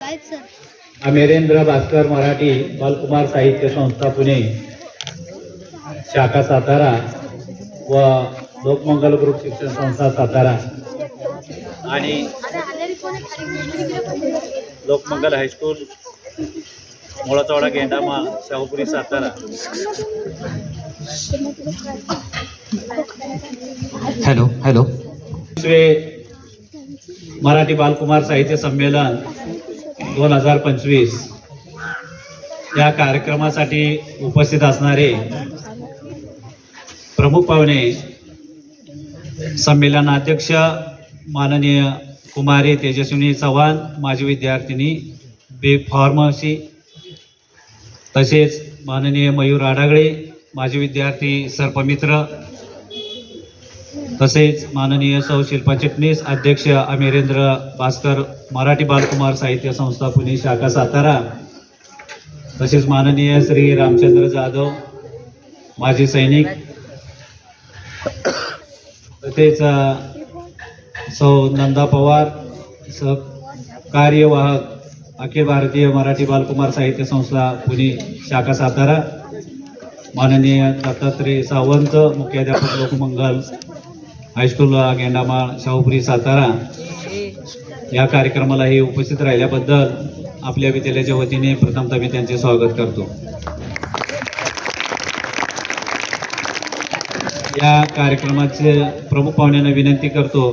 अमेरेंद्र भास्कर मराठी बालकुमार साहित्य संस्था पुणे शाखा सातारा व लोकमंगल ग्रुप शिक्षण संस्था सातारा आणि लोकमंगल हायस्कूल मोळाचौडा गेंडामा शाहूपुरी सातारा। हॅलो हॅलो मराठी बालकुमार साहित्य संमेलन 2025 या कार्यक्रमासाठी उपस्थित असणारे प्रमुख पाहुणे, संमेलनाध्यक्ष माननीय कुमारी तेजस्विनी चव्हाण, माजी विद्यार्थिनी बी फार्मसी, तसेच माननीय मयूर आडागळे, माजी विद्यार्थी सर्पमित्र, तसेच माननीय सौ शिल्पा चिटणीस, अध्यक्ष अमेरेंद्र भास्कर मराठी बालकुमार साहित्य संस्था पुणे शाखा सातारा, तसेच माननीय श्री रामचंद्र जाधव, माजी सैनिक, तसेच सौ नंदा पवार, कार्यवाहक अखिल भारतीय मराठी बालकुमार साहित्य संस्था पुणे शाखा सातारा, माननीय दत्तात्रय सावंत, मुख्याध्यापक लोकमंगल हायस्कूल गेंडामाळ शाहूपुरी सातारा, या कार्यक्रमालाही उपस्थित राहिल्याबद्दल आपल्या विद्यालयाच्या वतीने प्रथमतः मी त्यांचे स्वागत करतो। या कार्यक्रमाचे प्रमुख पाहुण्यांना विनंती करतो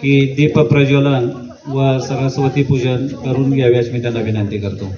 की दीप प्रज्वलन व सरस्वती पूजन करून घ्याव्यास मी त्यांना विनंती करतो।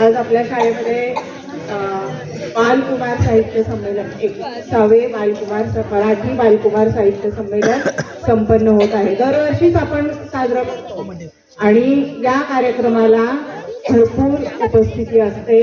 आज आपल्या शाळेमध्ये बालकुमार साहित्य संमेलन 21वे मराठी बालकुमार साहित्य संमेलन संपन्न होत आहे. दरवर्षीच आपण साजरं करतो आणि या कार्यक्रमाला भरपूर उपस्थिती असते.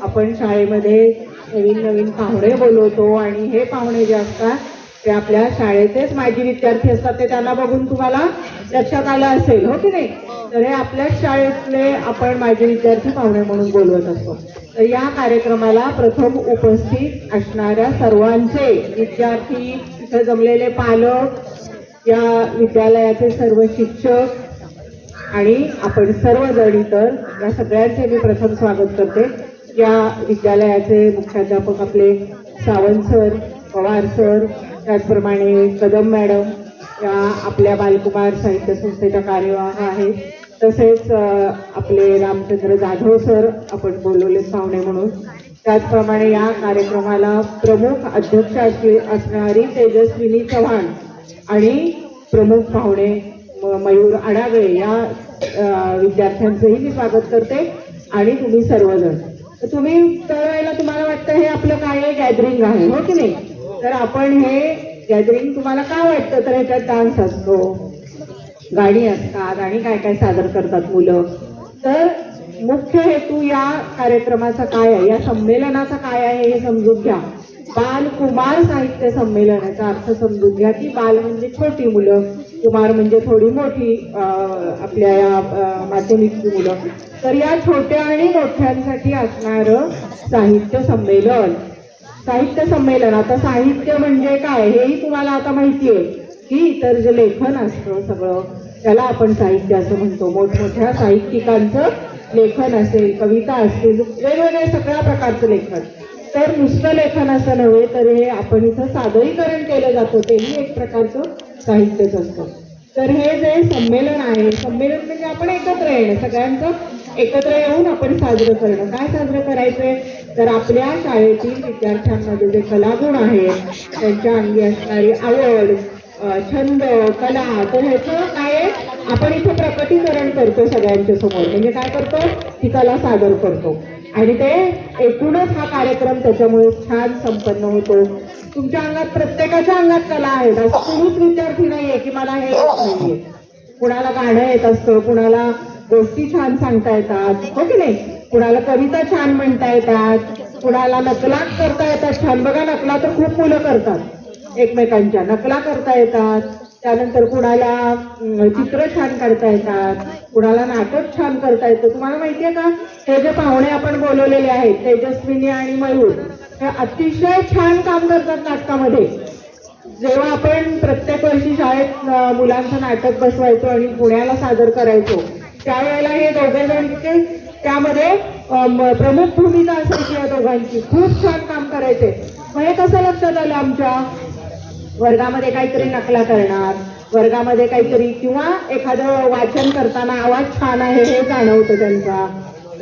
आपण शाळेमध्ये नवीन नवीन पाहुणे बोलवतो आणि हे पाहुणे जे असतात ते आपल्या शाळेचेच माजी विद्यार्थी असतात. ते त्यांना बघून तुम्हाला लक्षात आलं असेल, हो की नाही? तर हे आपल्याच शाळेतले आपण माजी विद्यार्थी पाहुणे म्हणून बोलवत असतो. तर या कार्यक्रमाला प्रथम उपस्थित असणाऱ्या सर्वांचे विद्यार्थी, इथं जमलेले पालक, या विद्यालयाचे सर्व शिक्षक आणि आपण सर्वजण इतर या सगळ्यांचे मी प्रथम स्वागत करते. या विद्यालयाचे मुख्याध्यापक आपले सावंत सर, पवार सर, त्याचप्रमाणे कदम मॅडम या आपल्या बालकुमार साहित्य संस्थेच्या कार्यवाह आहेत. तसेच आपले रामचंद्र जाधव सर आपण बोलवले पाहुणे म्हणून. त्याचप्रमाणे या कार्यक्रमाला प्रमुख अध्यक्ष असणारी तेजस्विनी चव्हाण आणि प्रमुख पाहुणे मयूर आडागळे या विद्यार्थ्यांचंही मी स्वागत करते. आणि तुम्ही सर्वजण, तर तुम्ही त्यावेळेला तुम्हाला वाटतं हे आपलं काय गॅदरिंग आहे, हो की नाही? तर आपण हे गॅदरिंग तुम्हाला का वाटतं? तर ह्याच्यात डान्स असतो, गाणी असतात आणि काय काय सादर करतात मुलं. तर मुख्य हेतू या कार्यक्रमाचा काय आहे, या संमेलनाचा काय आहे हे समजून घ्या. बालकुमार साहित्य संमेलनाचा अर्थ समजून घ्या की बाल म्हणजे छोटी मुलं, कुमार म्हणजे थोडी मोठी आपल्या या माध्यमिकची मुलं. तर या छोट्या आणि मोठ्यांसाठी असणारं साहित्य संमेलन. साहित्य संमेलन, आता साहित्य म्हणजे काय हेही तुम्हाला आता माहिती आहे की इतर जे लेखन असतं सगळं त्याला आपण साहित्य असं म्हणतो. मोठमोठ्या साहित्यिकांचं लेखन असेल, कविता असतील, वेगवेगळ्या सगळ्या प्रकारचं लेखन. तर नुसतं लेखन असं नव्हे तर हे आपण इथं सादरीकरण केलं जातं तेही एक प्रकारचं साहित्यच असतं. तर हे जे संमेलन आहे, संमेलन म्हणजे आपण एकत्र येणं, सगळ्यांचं एकत्र येऊन आपण साजरं करणं. काय साजरं करायचंय? तर आपल्या शाळेतील विद्यार्थ्यांमध्ये जे कलागुण आहेत, त्यांच्या अंगी असणारी आवड, छंद, कला, तर ह्याचं काय आपण इथे प्रकटीकरण करतो सगळ्यांच्या समोर. म्हणजे काय करतो? ती कला सादर करतो आणि ते एकूणच हा कार्यक्रम त्याच्यामुळे छान संपन्न होतो. तुमच्या अंगात, प्रत्येकाच्या अंगात कला आहेत. असं कुणीच विद्यार्थी नाहीये की मला हे येत नाहीये. कुणाला गाणं येत असतं, कुणाला गोष्टी छान सांगता येतात, हो की नाही? कुणाला कविता छान म्हणता येतात, कुणाला नकला करता येतात छान. बघा, नकला तर खूप मुलं करतात, एकमेकांच्या नकला करता येतात. त्यानंतर कुणाला चित्र छान काढता येतात, कुणाला नाटक छान करता येतं. तुम्हाला माहितीये का, हे जे पाहुणे आपण बोलवलेले आहेत तेजस्विनी आणि मयूर, हे अतिशय छान काम करतात नाटकामध्ये. जेव्हा आपण प्रत्येक वर्षी शाळेत मुलांचं नाटक बसवायचो आणि पुण्याला सादर करायचो, त्यावेळेला हे दोघे जण त्यामध्ये प्रमुख भूमिका असायची या दोघांची. खूप छान काम करायचे. मग हे कसं लक्षात आलं आमच्या? वर्गामध्ये काहीतरी नकला करणार, वर्गामध्ये काहीतरी किंवा एखादं वाचन करताना आवाज छान आहे हे जाणवतं त्यांचा,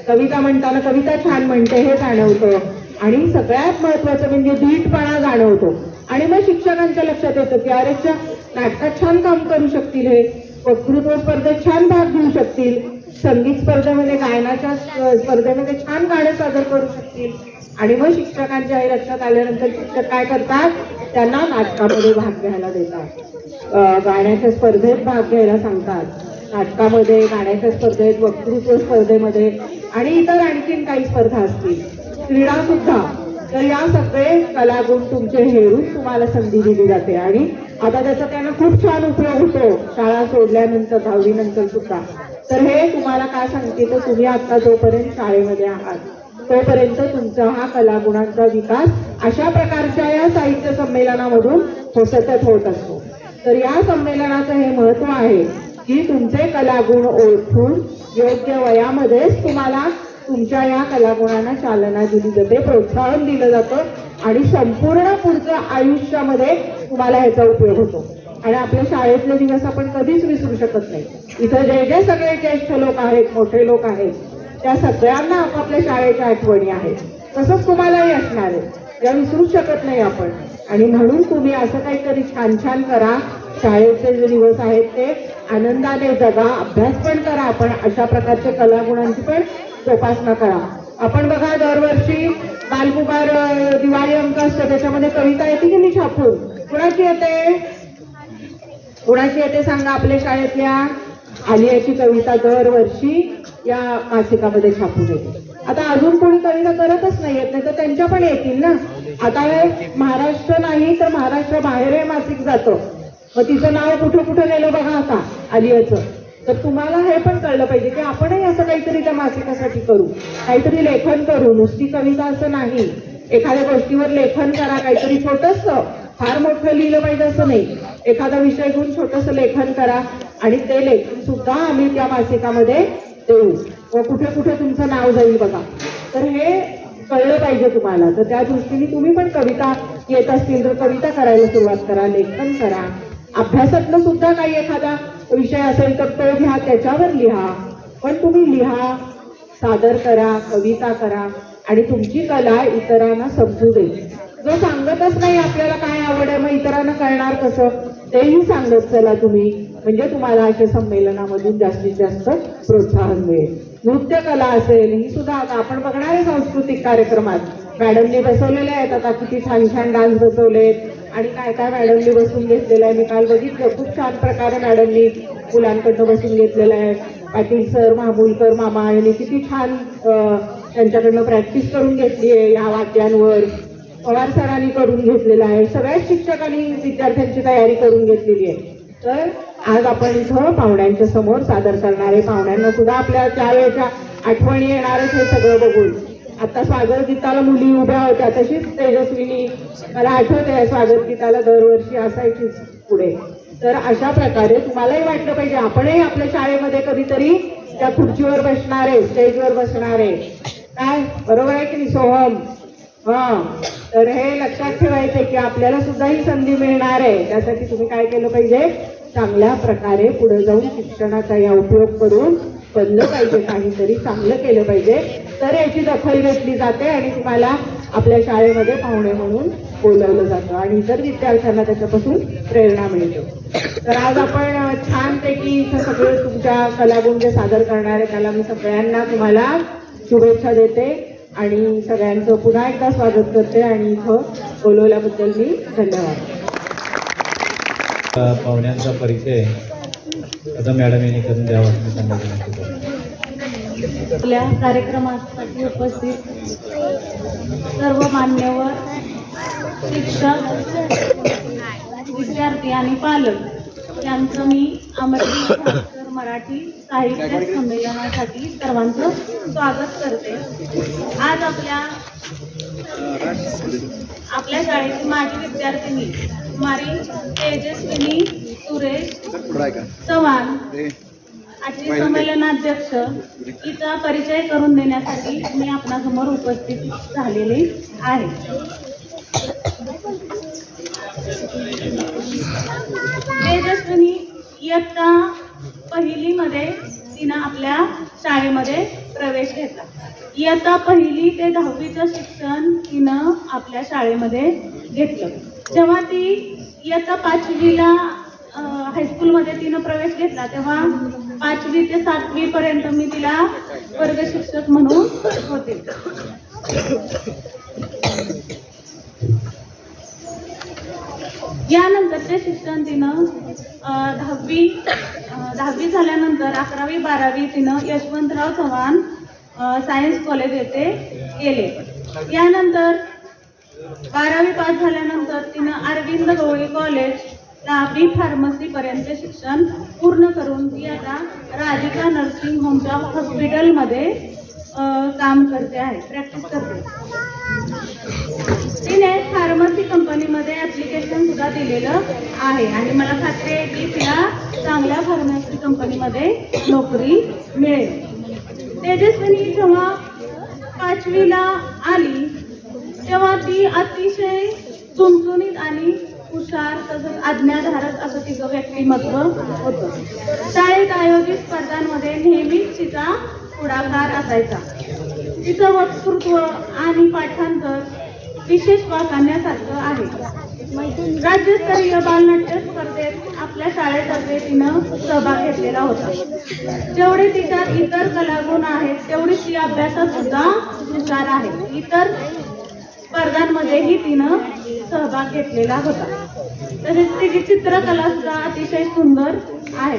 कविता म्हणताना कविता छान म्हणते हे जाणवतं, आणि सगळ्यात महत्वाचं म्हणजे धीटपणा जाणवतो. आणि मग शिक्षकांच्या लक्षात येतं की अरेच्या नाटकात छान काम करू शकतील, हे वक्तृत्व स्पर्धेत छान भाग घेऊ शकतील, संगीत स्पर्धेमध्ये गायनाच्या स्पर्धेमध्ये छान गाणं सादर करू शकतील. आणि मग शिक्षकांच्या हे लक्षात आल्यानंतर शिक्षक काय करतात? त्यांना नाटकामध्ये भाग घ्यायला देतात, गाण्याच्या स्पर्धेत भाग घ्यायला सांगतात, नाटकामध्ये, गाण्याच्या स्पर्धेत, वक्तृत्व स्पर्धेमध्ये आणि इतर आणखीन काही स्पर्धा असतील, क्रीडा सुद्धा. तर या सगळे कलागुण तुमचे हेरून तुम्हाला संधी दिली जाते. आणि आता त्याचा त्यांना खूप छान उपयोग होतो शाळा सोडल्यानंतर, 10वी नंतर सुद्धा. तर हे तुम्हाला काय सांगते, तर तुम्ही आता जोपर्यंत शाळेमध्ये आहात तोपर्यंत तुमचा हा कलागुणांचा विकास अशा प्रकारच्या या साहित्य संमेलनामधून सतत होत असतो. तर या संमेलनाचं हे महत्व आहे की तुमचे कलागुण ओळखून योग्य वयामध्येच तुम्हाला तुमच्या या कलागुणांना चालना दिली जाते, प्रोत्साहन दिलं जातं आणि संपूर्ण पुढच्या आयुष्यामध्ये तुम्हाला ह्याचा उपयोग होतो. आणि आपल्या शाळेतले दिवस आपण कधीच विसरू शकत नाही. इथं जे जे सगळे ज्येष्ठ लोक आहेत, मोठे लोक आहेत, त्या सगळ्यांना आपापल्या शाळेच्या आठवणी आहेत. तसंच तुम्हालाही असणार आहे, त्या विसरू शकत नाही आपण. आणि म्हणून तुम्ही असं काहीतरी छान छान करा. शाळेचे जे दिवस आहेत ते आनंदाने जगा, अभ्यास पण करा, आपण अशा प्रकारच्या कलागुणांची पण जोपासना करा. आपण बघा दरवर्षी बालकुमार दिवाळी अंक असतो, त्याच्यामध्ये कविता येते की नाही छापून? कुणाची येते? कुणाची येते सांगा? आपल्या शाळेतल्या आलियाची कविता दरवर्षी या मासिकामध्ये छापून येते. आता अजून कोणी कविता करतच नाही, येत नाही तर त्यांच्या पण येतील ना. आता हे महाराष्ट्र नाही तर महाराष्ट्र बाहेर हे मासिक जातं, मग तिचं नाव कुठं कुठं गेलं बघा आता आलियाचं. तर तुम्हाला हे पण कळलं पाहिजे की आपणही असं काहीतरी त्या मासिकासाठी करू, काहीतरी लेखन करू. नुसती कविता असं नाही, एखाद्या गोष्टीवर लेखन करा, काहीतरी छोटंसं, फार मोठं लिहिलं पाहिजे असं नाही, एखादा विषय घेऊन छोटंसं लेखन करा आणि ते लेखन सुद्धा आम्ही त्या मासिकामध्ये देऊ व कुठे कुठे तुमचं नाव जाईल बघा. तर हे कळलं पाहिजे तुम्हाला. तर त्या दृष्टीने तुम्ही पण कविता येत असतील तर कविता करायला सुरुवात करा, लेखन करा. अभ्यासातलं सुद्धा काही एखादा विषय असेल तर तो घ्या, त्याच्यावर लिहा, पण तुम्ही लिहा, सादर करा, कविता करा आणि तुमची कला इतरांना समजू दे. जो सांगतच नाही आपल्याला काय आवड आहे, मग इतरांना कळणार कसं? तेही सांगत चला तुम्ही, म्हणजे तुम्हाला अशा संमेलनामधून जास्तीत जास्त प्रोत्साहन मिळेल. नृत्य कला असेल, ही सुद्धा आता आपण बघणार आहे सांस्कृतिक कार्यक्रमात मॅडमने बसवलेले आहेत. आता किती छान छान डान्स बसवलेत आणि काय काय मॅडमनी बसून घेतलेलं आहे. मी काल बघितलं, खूप छान प्रकारे मॅडमनी मुलांकडनं बसून घेतलेलं आहे. पाटील सर, महामूलकर मामा यांनी किती छान त्यांच्याकडनं प्रॅक्टिस करून घेतली आहे या वाद्यांवर. पवार सरांनी करून घेतलेलं आहे. सगळ्याच शिक्षकांनी विद्यार्थ्यांची तयारी करून घेतलेली आहे. तर आज आपण इथं पाहुण्यांच्या समोर सादर करणार आहे. पाहुण्यांना सुद्धा आपल्या त्यावेळेच्या आठवणी येणारच हे सगळं बघून. आता स्वागत गीताला मुली उभ्या होत्या, तशीच तेजस्विनी मला आठवते स्वागत गीताला दरवर्षी असायचीच पुढे. तर अशा प्रकारे तुम्हालाही वाटलं पाहिजे आपणही आपल्या शाळेमध्ये कधीतरी त्या खुर्चीवर बसणारे, स्टेजवर बसणारे, काय बरोबर आहे की नाही सोहम? तर हे लक्षात ठेवायचे की आपल्याला सुद्धा ही संधी मिळणार आहे. त्यासाठी तुम्ही काय केलं पाहिजे? चांगल्या प्रकारे पुढे जाऊन शिक्षणाचा या उपयोग करून बनलं पाहिजे, काहीतरी चांगलं केलं पाहिजे. तर याची दखल घेतली जाते आणि तुम्हाला आपल्या शाळेमध्ये पाहुणे म्हणून बोलवलं जातं आणि इतर विद्यार्थ्यांना त्याच्यापासून प्रेरणा मिळते. तर आज आपण छानपैकी इथं सगळे तुमच्या कलागुण जे सादर करणार आहे त्याला मी सगळ्यांना तुम्हाला शुभेच्छा देते आणि सगळ्यांचं पुन्हा एकदा स्वागत करते आणि इथं बोलवल्याबद्दल मी धन्यवाद. पाहुण्यांचा परिचय आता मॅडम यांनी करून द्यावा मी सांगितलं. आपल्या कार्यक्रमासाठी उपस्थित सर्व मान्यवर शिक्षक, विद्यार्थी आणि पालक यांचं मी अमरदीप मराठी साहित्य संमेलनासाठी सर्वांचं स्वागत करते. आज आपल्या आपल्या शाळेची माजी विद्यार्थिनी कुमारी तेजस्विनी सुरेश चव्हाण आजची संमेलनाध्यक्ष हिचा परिचय करून देण्यासाठी मी आपणासमोर उपस्थित झालेली आहे. तेजस्विनी इयत्ता पहिलीमध्ये तिनं आपल्या शाळेमध्ये प्रवेश घेतला. इयत्ता पहिली ते 10वीचं शिक्षण तिनं आपल्या शाळेमध्ये घेतलं. जेव्हा ती इयत्ता 5वीला हायस्कूलमध्ये तिनं प्रवेश घेतला तेव्हा 5वी ते 7वी पर्यंत मी तिला वर्ग शिक्षक म्हणून होते. यानंतरचे शिक्षण तिनं 10वी झाल्यानंतर 11वी 12वी तिनं यशवंतराव चव्हाण सायन्स कॉलेज येथे केले. यानंतर 12वी पास झाल्यानंतर तिनं अरविंद गवळी कॉलेजला बी फार्मसी पर्यंत शिक्षण पूर्ण करून ती आता राधिका नर्सिंग होमच्या हॉस्पिटलमध्ये काम करते आहे, प्रॅक्टिस करते. तिने फार्मसी कंपनीमध्ये ऍप्लिकेशन सुद्धा दिलेलं आहे आणि मला खात्री आहे की तिला चांगल्या फार्मसी कंपनीमध्ये नोकरी मिळेल. तेजस्विनी जेव्हा 5वीला आली तेव्हा ती अतिशय चुणचुणीत आणि हुशार तसंच आज्ञाधारक असं तिचं व्यक्तिमत्व होतं. शाळेत आयोजित स्पर्धांमध्ये नेहमीच तिचा पुढाकार असायचा. तिचं वक्तृत्व आणि पाठांतर विशेष वाखाणण्यासारखं आहे. राज्यस्तरीय बालनाट्य स्पर्धेत आपल्या शाळेतर्फे तिनं सहभाग घेतलेला होता. जेवढे तिच्यात इतर कलागुण आहेत तेवढी ती अभ्यासात सुद्धा हुशार आहे. इतर स्पर्धांमध्येही तिनं सहभाग घेतलेला होता. तसेच तिची चित्रकला सुद्धा अतिशय सुंदर आहे.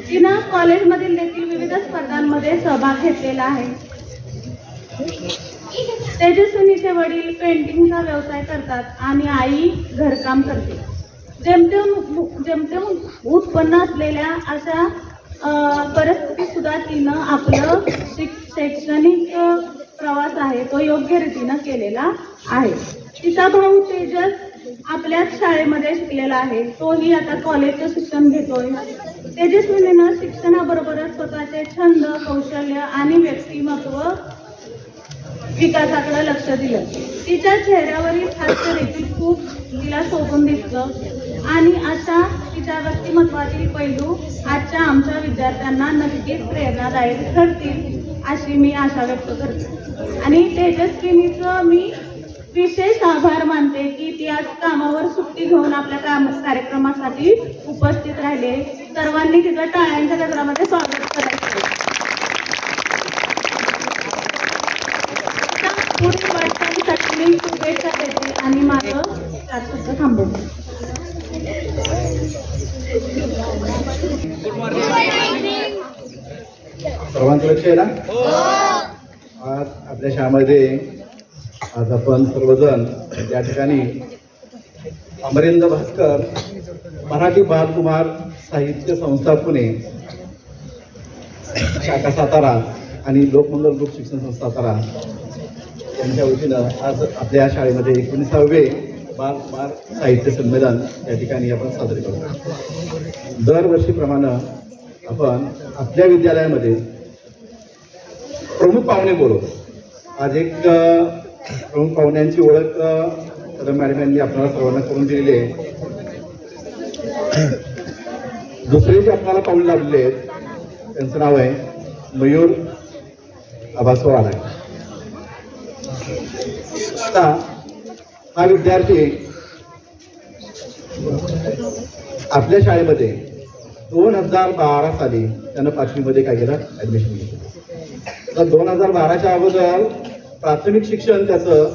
तिनं कॉलेजमधील देखील विविध स्पर्धांमध्ये सहभाग घेतलेला आहे. तेजस्विनीचे वडील पेंटिंगचा व्यवसाय करतात आणि आई घरकाम करते. जेमतेम उत्पन्न असलेल्या अशा परिस्थितीत सुद्धा तिनं आपलं शैक्षणिक प्रवास आहे तो योग्य रीतीनं केलेला आहे. तिचा भाऊ तेजस आपल्याच शाळेमध्ये शिकलेला आहे. तोही आता कॉलेजचं शिक्षण घेतोय. तेजस्विनीनं शिक्षणाबरोबरच स्वतःचे छंद, कौशल्य आणि व्यक्तिमत्व विकासाकडे लक्ष दिलं. तिच्या चेहऱ्यावरील हास्य देखील खूप तिला शोभून दिसतं आणि अशा तिच्या व्यक्तिमत्वातील पैलू आजच्या आमच्या विद्यार्थ्यांना नक्कीच प्रेरणादायक ठरतील अशी मी आशा व्यक्त करते. आणि तेजस्विनीचं मी विशेष आभार मानते की ती आज कामावर सुट्टी घेऊन आपल्या कार्यक्रमासाठी उपस्थित राहिले. सर्वांनी तिचं टाळ्यांच्या गजरामध्ये स्वागत करायचं. पुढील वाटचालीसाठी मी शुभेच्छा देते आणि माझं शब्द थांबवते. सर्वांचं लक्ष आहे ना? आज आपल्या शाळेमध्ये आज आपण सर्वजण या ठिकाणी अमरेंद्र भास्कर मराठी बालकुमार साहित्य संस्था पुणे शाखा सातारा आणि लोकमंगल ग्रुप शिक्षण संस्था सातारा यांच्या वतीनं आज आपल्या शाळेमध्ये 19वे बालकुमार साहित्य संमेलन या ठिकाणी आपण साजरे करतो. दरवर्षीप्रमाणे आपण आपल्या विद्यालयामध्ये प्रमुख पाहुणे बोलवतो. आज एक प्रमुख पाहुण्यांची ओळख कदम मॅडम यांनी आपल्याला सर्वांना करून दिलेली आहे. दुसरे जे आपल्याला पाहुणे लाभलेले आहेत त्यांचं नाव आहे मयूर आबासो आलाय. आता हा विद्यार्थी आपल्या शाळेमध्ये 2012 साली त्यानं 5वीमध्ये काय केलं, ऍडमिशन घेतलं. तर 2012च्या अगोदर प्राथमिक शिक्षण त्याचं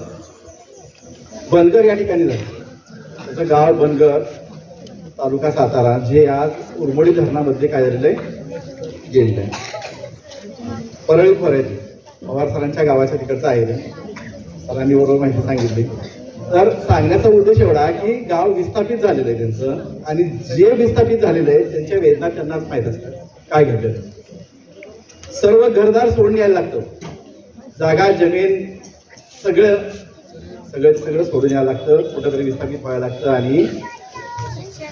बनगर या ठिकाणी झालं. त्याचं गाव बनगर, तालुका सातारा, जे आज उरमोडी धरणामध्ये काय झालेलं आहे, गेलेलं आहे. परळी फरेली पवार सरांच्या गावाच्या तिकडचं आहे. सरांनी बरोबर माहिती सांगितली. तर सांगण्याचा उद्देश एवढा की गाव विस्थापित झालेलं आहे त्यांचं, आणि जे विस्थापित झालेलं आहे त्यांच्या वेदना त्यांनाच माहीत असतात. काय घडलं, सर्व घरदार सोडून यायला लागतं. जागा जमीन सगळं सगळं सगळं सोडून यावं लागतं, कुठंतरी विस्थापित व्हायला लागतं आणि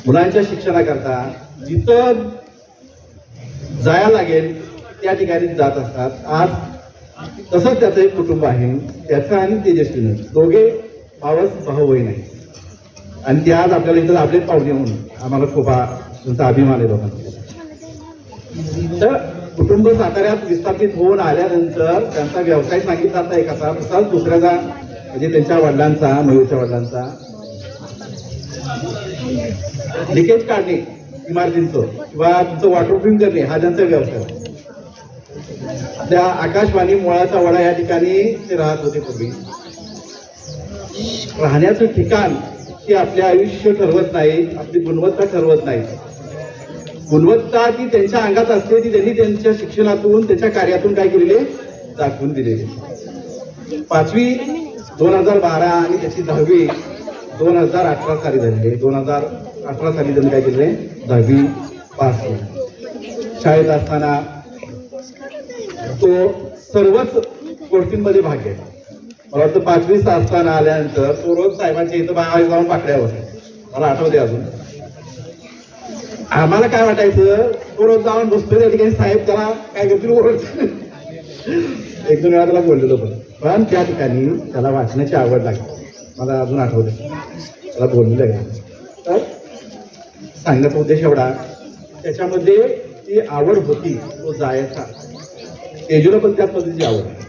मुलांच्या शिक्षणाकरता जिथं जायला लागेल त्या ठिकाणी जात असतात. आज तसंच त्याचं एक कुटुंब आहे, त्याचं आणि तेजस्वीनं दोघे मावस भाऊ बहीण आहे आणि ते आज आपल्याला इथं आपलेच पाहुणे म्हणून आम्हाला खूप तुमचा अभिमान आहे लोकांचा. तर कुटुंब साताऱ्यात विस्थापित होऊन आल्यानंतर त्यांचा व्यवसाय सांगितला आता एकाचा, तसाच दुसऱ्याचा म्हणजे त्यांच्या वडिलांचा, मयूरच्या वडिलांचा लिकेज काढणे इमारतींचं किंवा तुमचं वॉटरप्रूफिंग करणे हा त्यांचा व्यवसाय. त्या आकाशवाणी मुळाचा वडा या ठिकाणी ते राहत होते पूर्वी. राहण्याचं ठिकाण हे आपले आयुष्य ठरवत नाही, आपली गुणवत्ता ठरवत नाही. गुणवत्ता ती त्यांच्या अंगात असते, ती त्यांनी त्यांच्या शिक्षणातून त्यांच्या कार्यातून काय केलेले दाखवून दिलेली. 5वी 2012 आणि त्याची 10वी 2018 साली झालेली. 2018 साली त्यांनी काय केले 10वी पास केली. शाळेत असताना तो सर्वच गोष्टींमध्ये भाग घ्यायचा. मला वाटतं 5वी असताना आल्यानंतर तो रोज साहेबांच्या इथं बाहेर जाऊन पाकड्या बसायचा. मला आठवते अजून. आम्हाला काय वाटायचं, तो रोज जाऊन बसतो त्या ठिकाणी, साहेब त्याला काय करतील ओरडतील. 1-2 वेळा त्याला बोललेलो पण त्या ठिकाणी त्याला वाचण्याची आवड लागली. मला अजून आठवते त्याला बोललेलं आहे. तर सांगण्याचा उद्देश एवढा, त्याच्यामध्ये ती आवड होती, तो जायचा. तेजूला पण त्याच पद्धतीची आवड आहे.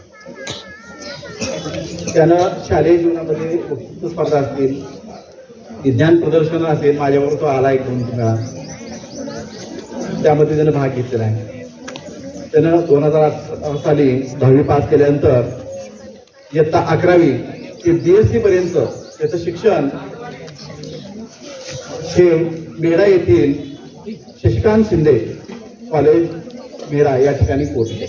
त्यानं शालेय जीवनामध्ये वक्तृत्व स्पर्धा असतील, विज्ञान प्रदर्शन असेल, माझ्याबरोबर तो आला 1-2 वेळा, त्यामध्ये त्यानं भाग घेतलेला आहे. त्यानं 2018 साली 10वी पास केल्यानंतर इयत्ता 11वी ते BSc पर्यंत त्याचं शिक्षण हे मेढा येथील शशिकांत शिंदे कॉलेज मेढा या ठिकाणी पोहोचले.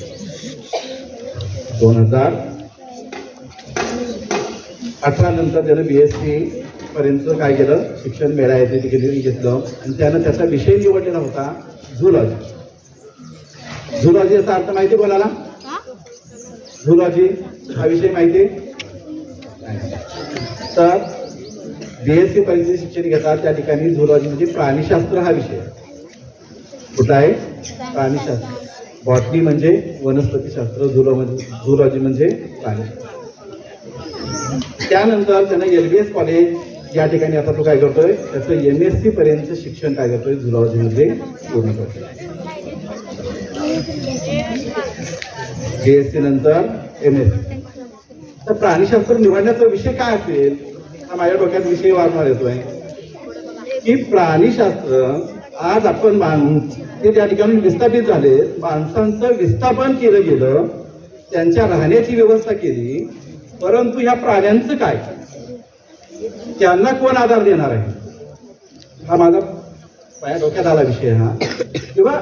2018 नंतर त्यानं BSc पर्यंत काय केलं शिक्षण मेढा येथे घेतलं आणि त्यानं त्याचा विषय निवडलेला होता झूलॉजी. झूलॉजी याचा अर्थ माहिती कोणाला? झूलॉजी हा विषय माहिती? तर BSc पर्यंत शिक्षण घेतात त्या ठिकाणी झूलॉजी म्हणजे प्राणीशास्त्र हा विषय. कुठला आहे? प्राणीशास्त्र. बॉटनी म्हणजे वनस्पतीशास्त्र, झूलॉजी म्हणजे प्राणीशास्त्र. त्यानंतर त्यानं LBS कॉलेज या ठिकाणी आता तो काय करतोय, त्याचं MSc पर्यंत शिक्षण काय करतोय झूलॉजीमध्ये पूर्ण करतोय. BSc नंतर MSc. तर प्राणीशास्त्र निवडण्याचा विषय काय असेल हा माझ्या डोक्यात विषय वारंवार येतोय की प्राणीशास्त्र आज आपण ते त्या ठिकाणी विस्थापित झाले, माणसांचं विस्थापन केलं गेलं, त्यांच्या राहण्याची व्यवस्था केली, परंतु ह्या प्राण्यांचं काय, त्यांना कोण आधार देणार आहे, हा माझा माझ्या डोक्यात आला विषय हा. किंवा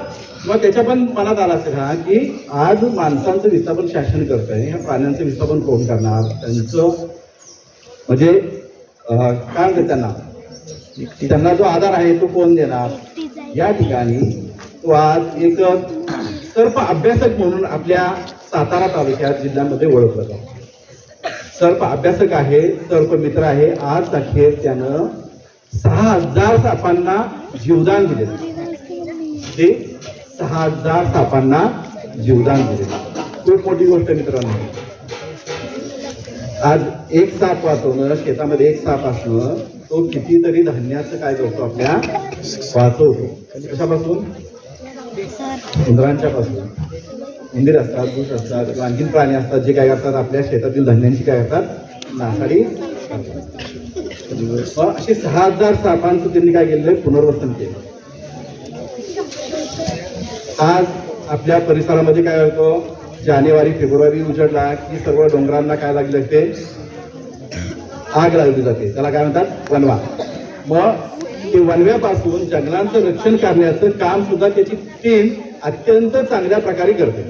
त्याच्या पण मनात आला असेल हा की आज माणसांचं विस्थापन शासन करत आहे, ह्या प्राण्यांचं विस्थापन कोण करणार, त्यांचं म्हणजे काय म्हणतात त्यांना जो आधार आहे तो कोण देणार. या ठिकाणी तो आज एक सर्प अभ्यासक म्हणून आपल्या सातारा तालुक्यात जिल्ह्यामध्ये ओळखला जातो. सर्प अभ्यासक आहे, सर्प मित्र आहे. आज अखेर त्यानं 6000 सापांना जीवदान दिले. ते 6000 सापांना जीवदान दिले, खूप मोठी गोष्ट मित्रांनो. आज एक साप वाचवणं, शेतामध्ये एक साप असणं, तो कितीतरी धान्याचं काय करतो आपल्या वाचवतो. कशापासून? उंदरांच्या पासून. उंदीर असतात, घुस असतात, आणखीन प्राणी असतात जे काय करतात आपल्या शेतातील धान्यांची काय करतात नासाडी करतात. असे 6000 सापांचं त्यांनी काय केलेलं पुनर्वसन केलं. आज आपल्या परिसरामध्ये काय होतं, जानेवारी फेब्रुवारी उजडला की सर्व डोंगरांना काय लागले असते, आग लावली जाते, त्याला काय म्हणतात वनवा. मग ते वनव्यापासून जंगलांचं रक्षण करण्याचं काम सुद्धा त्याची टीम अत्यंत चांगल्या प्रकारे करते.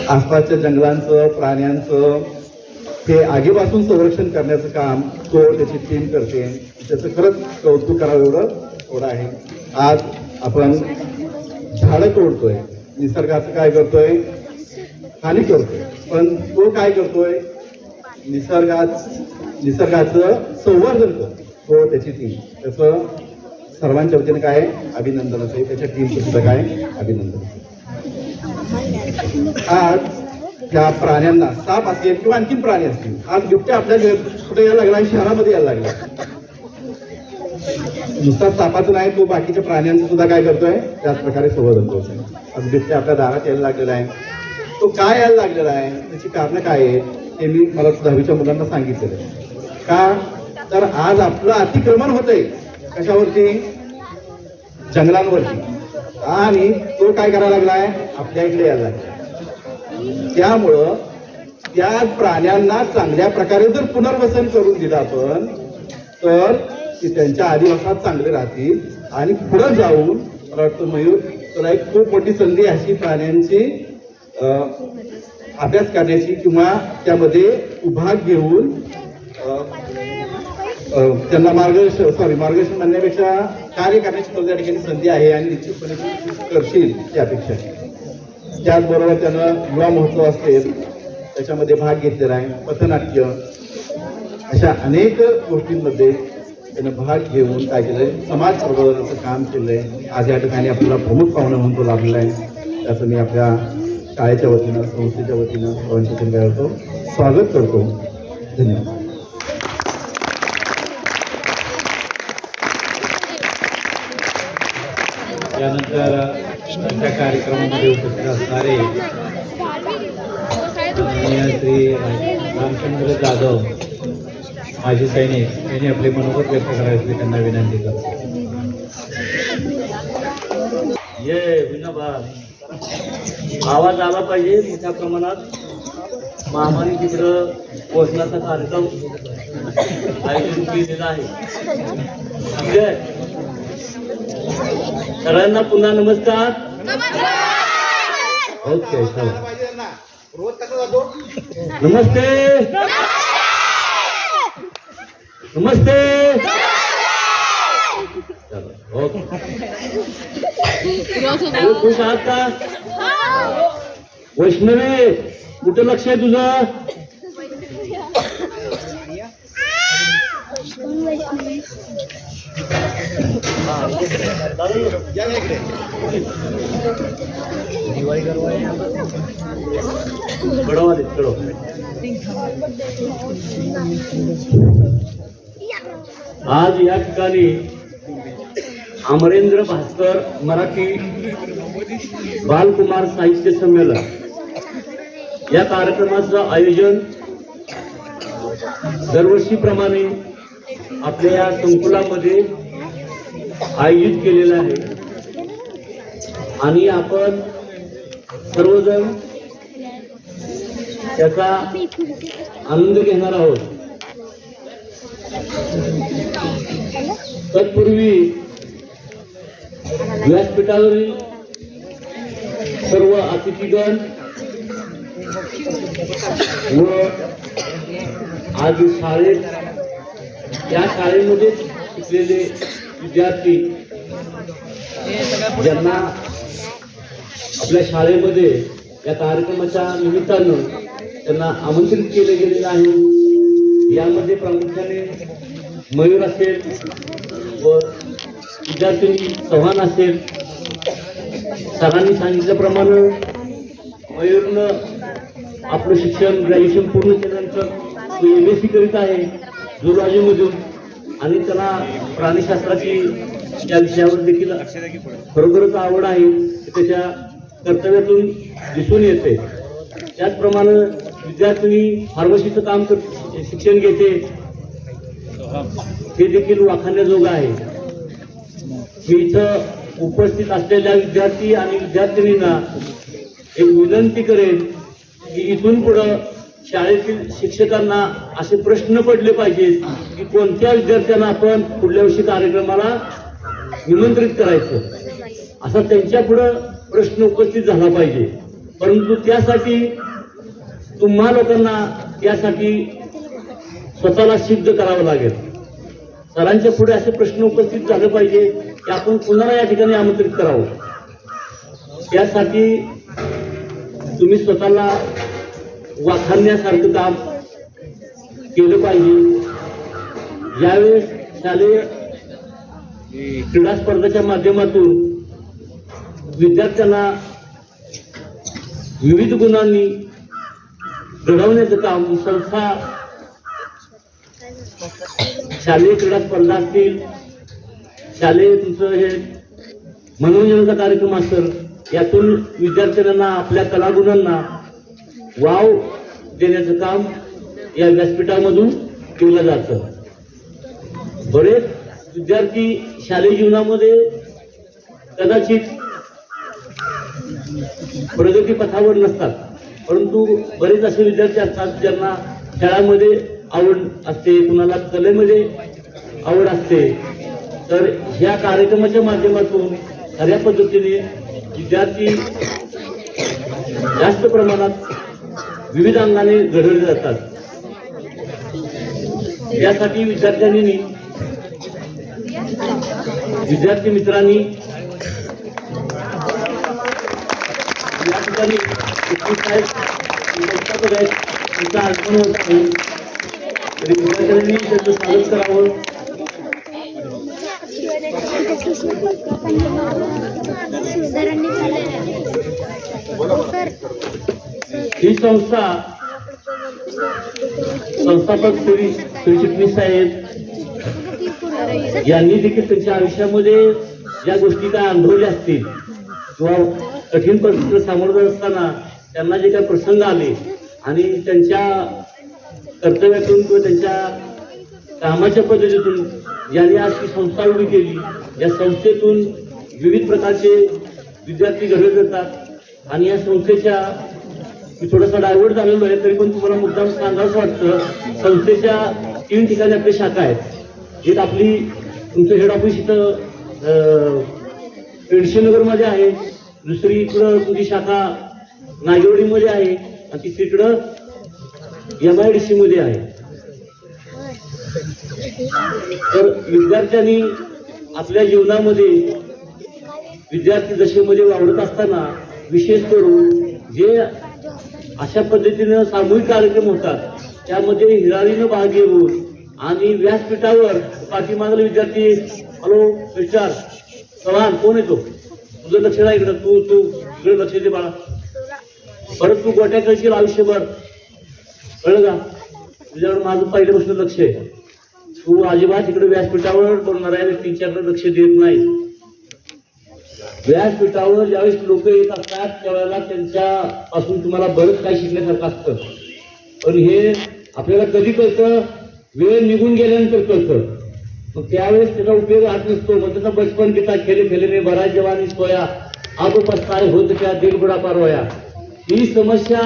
आसपासच्या जंगलांचं प्राण्यांचं ते आगीपासून संरक्षण करण्याचं काम तो त्याची टीम करते. त्याचं खरंच कौतुक करावं एवढं आहे. आज आपण झाडं तोडतोय, निसर्गाचं काय करतोय हानी करतोय, पण तो काय करतोय निसर्गाचं संवर्धन करतो त्याची टीम, त्याचं सर्वांच्या वतीने काय अभिनंदन असेल, त्याच्या टीमचं सुद्धा काय अभिनंदन असेल. आज त्या प्राण्यांना, साप असेल किंवा आणखीन प्राणी असतील, आज बिबट्या आपल्या कुठे यायला लागला, शहरामध्ये यायला लागला. नुसता सापाचं नाही, तो बाकीच्या प्राण्यांचं सुद्धा काय करतोय, त्याच प्रकारे संवर्धन करतोय. आज बिबट्या आपल्या दारात यायला लागलेला आहे. तो काय यायला लागलेला आहे, त्याची कारणं काय आहेत ते मी मला 10वीच्या मुलांना सांगितलेलं आहे. का तर आज आपलं अतिक्रमण होतंय कशावरती, जंगलांवरती, आणि तो काय करायला लागलाय, आपल्या इकडे यायला लागलाय. त्यामुळं त्या प्राण्यांना चांगल्या प्रकारे जर पुनर्वसन करून दिलं आपण, तर ते त्यांच्या आदिवासात चांगले राहतील. आणि पुढे जाऊन मला वाटतं मयूर, तुला एक खूप मोठी संधी अशी प्राण्यांची अभ्यास करण्याची किंवा त्यामध्ये भाग घेऊन त्यांना मार्गदर्शन म्हणण्यापेक्षा कार्य करण्याची तुला त्या ठिकाणी संधी आहे आणि निश्चितपणे करशील ती अपेक्षा आहे. त्याचबरोबर त्यानं युवा महोत्सव असतील त्याच्यामध्ये भाग घेतलेला आहे, पथनाट्य, अशा अनेक गोष्टींमध्ये त्यानं भाग घेऊन काय केलंय, समाज प्रबोधनाचं काम केलंय. आज या ठिकाणी आपल्याला प्रमुख पाहुणा म्हणून तो लाभलेला आहे. त्याचं मी आपल्या शाळेच्या वतीनं, संस्थेच्या वतीनं सर्वांच्या वतीनं काय करतो, स्वागत करतो. धन्यवाद. त्यानंतर आजच्या कार्यक्रमामध्ये उपस्थित असणारे श्री रामचंद्र जाधव माजी सैनिक यांनी आपले मनोगत व्यक्त करायचे त्यांना विनंती करतो. ये विनोबा, आवाज आला पाहिजे मोठ्या प्रमाणात. मामाने तिकडं पोचण्याचा कार्यक्रम आयोजित केलेला आहे. ठीक आहे, सगळ्यांना पुन्हा नमस्कार. ओके, चला. नमस्ते नमस्ते. चला, ओके. खुश आहात का? वैष्णवी, कुठं लक्ष आहे तुझं? कडवा दे, कडवा. आज या ठिकाणी अमरेंद्र भास्कर मराठी बालकुमार साहित्य संमेलन या कार्यक्रमाचं आयोजन दरवर्षीप्रमाणे आपल्या या संकुलामध्ये आयोजित केलेलं आहे. आणि आपण सर्वजण त्याचा आनंद घेणार आहोत. तत्पूर्वी व्यासपीठावरील सर्व अतिथीगण व आज या शाळेमध्ये शिकलेले विद्यार्थी ज्यांना आपल्या शाळेमध्ये या कार्यक्रमाच्या निमित्तानं त्यांना आमंत्रित केले गेलेलं आहे. यामध्ये प्रामुख्याने मयूर असेल व विद्यार्थी चव्हाण असेल. सरांनी सांगितल्याप्रमाणे मयूरनं आपलं शिक्षण ग्रॅज्युएशन पूर्ण केल्यानंतर तो MSc करीत आहे झुलॉजीमधून. आणि त्याला प्राणीशास्त्राची या विषयावर देखील खरोखरच आवड आहे, त्याच्या कर्तव्यातून दिसून येते. त्याचप्रमाणे विद्यार्थी फार्मसीचं काम शिक्षण घेते, हे देखील वाखाणण्याजोगं आहे. मी इथं उपस्थित असलेल्या विद्यार्थी आणि विद्यार्थिनींना एक विनंती करेन की इथून पुढं शाळेतील शिक्षकांना असे प्रश्न पडले पाहिजेत की कोणत्या विद्यार्थ्यांना आपण पुढल्या वर्षी कार्यक्रमाला निमंत्रित करायचं, असा त्यांच्या पुढं प्रश्न उपस्थित झाला पाहिजे. परंतु त्यासाठी तुम्हा लोकांना त्यासाठी स्वतःला सिद्ध करावं लागेल. सरांच्या पुढे असे प्रश्न उपस्थित झाले पाहिजे की आपण पुन्हा या ठिकाणी आमंत्रित करावं. त्यासाठी तुम्ही स्वतःला वाखाणण्यासारखं काम केलं पाहिजे. यावेळेस शालेय क्रीडा स्पर्धेच्या माध्यमातून विद्यार्थ्यांना विविध गुणांनी घडवण्याचं काम संस्था शालेय क्रीडा स्पर्धा असतील, शालेय तुमचं हे मनोरंजनाचा कार्यक्रम असेल, यातून विद्यार्थ्यांना आपल्या कलागुणांना वाव देण्याचं काम या व्यासपीठामधून केलं जातं. बरेच विद्यार्थी शालेय जीवनामध्ये कदाचित प्रगती पथावर नसतात, परंतु बरेच असे विद्यार्थी असतात ज्यांना खेळामध्ये आवड असते, कुणाला कलेमध्ये आवड असते. तर ह्या कार्यक्रमाच्या माध्यमातून खऱ्या पद्धतीने विद्यार्थी जास्त प्रमाणात विविध अंगाने घडवले जातात. यासाठी विद्यार्थी मित्रांनी या ठिकाणी तुमचा आगमन होत आहे, तरी विद्यार्थ्यांनी त्याचं स्वागत करावं. ही संस्थापक श्री चिटणीस साहेब यांनी देखील त्यांच्या आयुष्यामध्ये ज्या गोष्टी काय अनुभवल्या असतील किंवा कठीण परिस्थितीला सामोरं जात असताना त्यांना जे काही प्रसंग आले आणि त्यांच्या कर्तव्यातून किंवा त्यांच्या कामाच्या पद्धतीतून ज्यांनी आज ती संस्था उभी केली, या संस्थेतून विविध प्रकारचे विद्यार्थी घडवले जातात. आणि या संस्थेच्या मी थोडासा डायव्हर्ट झालेलो आहे, तरी पण तुम्हाला मुद्दाम सांगावंसं वाटतं. संस्थेच्या 3 ठिकाणी आपली शाखा आहेत. एक आपली तुमचं हेड ऑफिस इथं पेडशेनगरमध्ये आहे, दुसरी इकडं तुमची शाखा नागेवाडीमध्ये आहे, आणि तिसरीकडं MIDC मध्ये आहे. तर विद्यार्थ्यांनी आपल्या जीवनामध्ये विद्यार्थी दशेमध्ये वावरत असताना विशेष करून जे अशा पद्धतीनं सामूहिक कार्यक्रम होतात त्यामध्ये हिरारीनं भाग घेऊन आणि व्यासपीठावर पाठीमागले विद्यार्थी, हॅलो मिस्टर चव्हाण, कोण येतो, तुझं लक्ष नाही इकडं, तू इकडे लक्ष दे बाळा, परत तू गोट्या खेळशील आयुष्यभर, कळलं का? तुझ्यावर माझं पहिल्यापासून लक्ष आहे. तू अजिबात इकडे व्यासपीठावर बोलणार आहे, 3-4 लक्ष देत नाही. व्यासपीठावर ज्यावेळेस लोक येत असतात त्यावेळेला त्यांच्यापासून तुम्हाला बरंच काही शिकण्यासारखं असतं. पण हे आपल्याला कधी कळतं, वेळ निघून गेल्यानंतर कळतं. मग त्यावेळेस त्याचा उपयोग हात नसतो. मग त्याचा बचपन पिता खेले खेले में बरा जवानी सोया, अब पस्ताय होत क्या दिल बुढापा रोया. ही समस्या,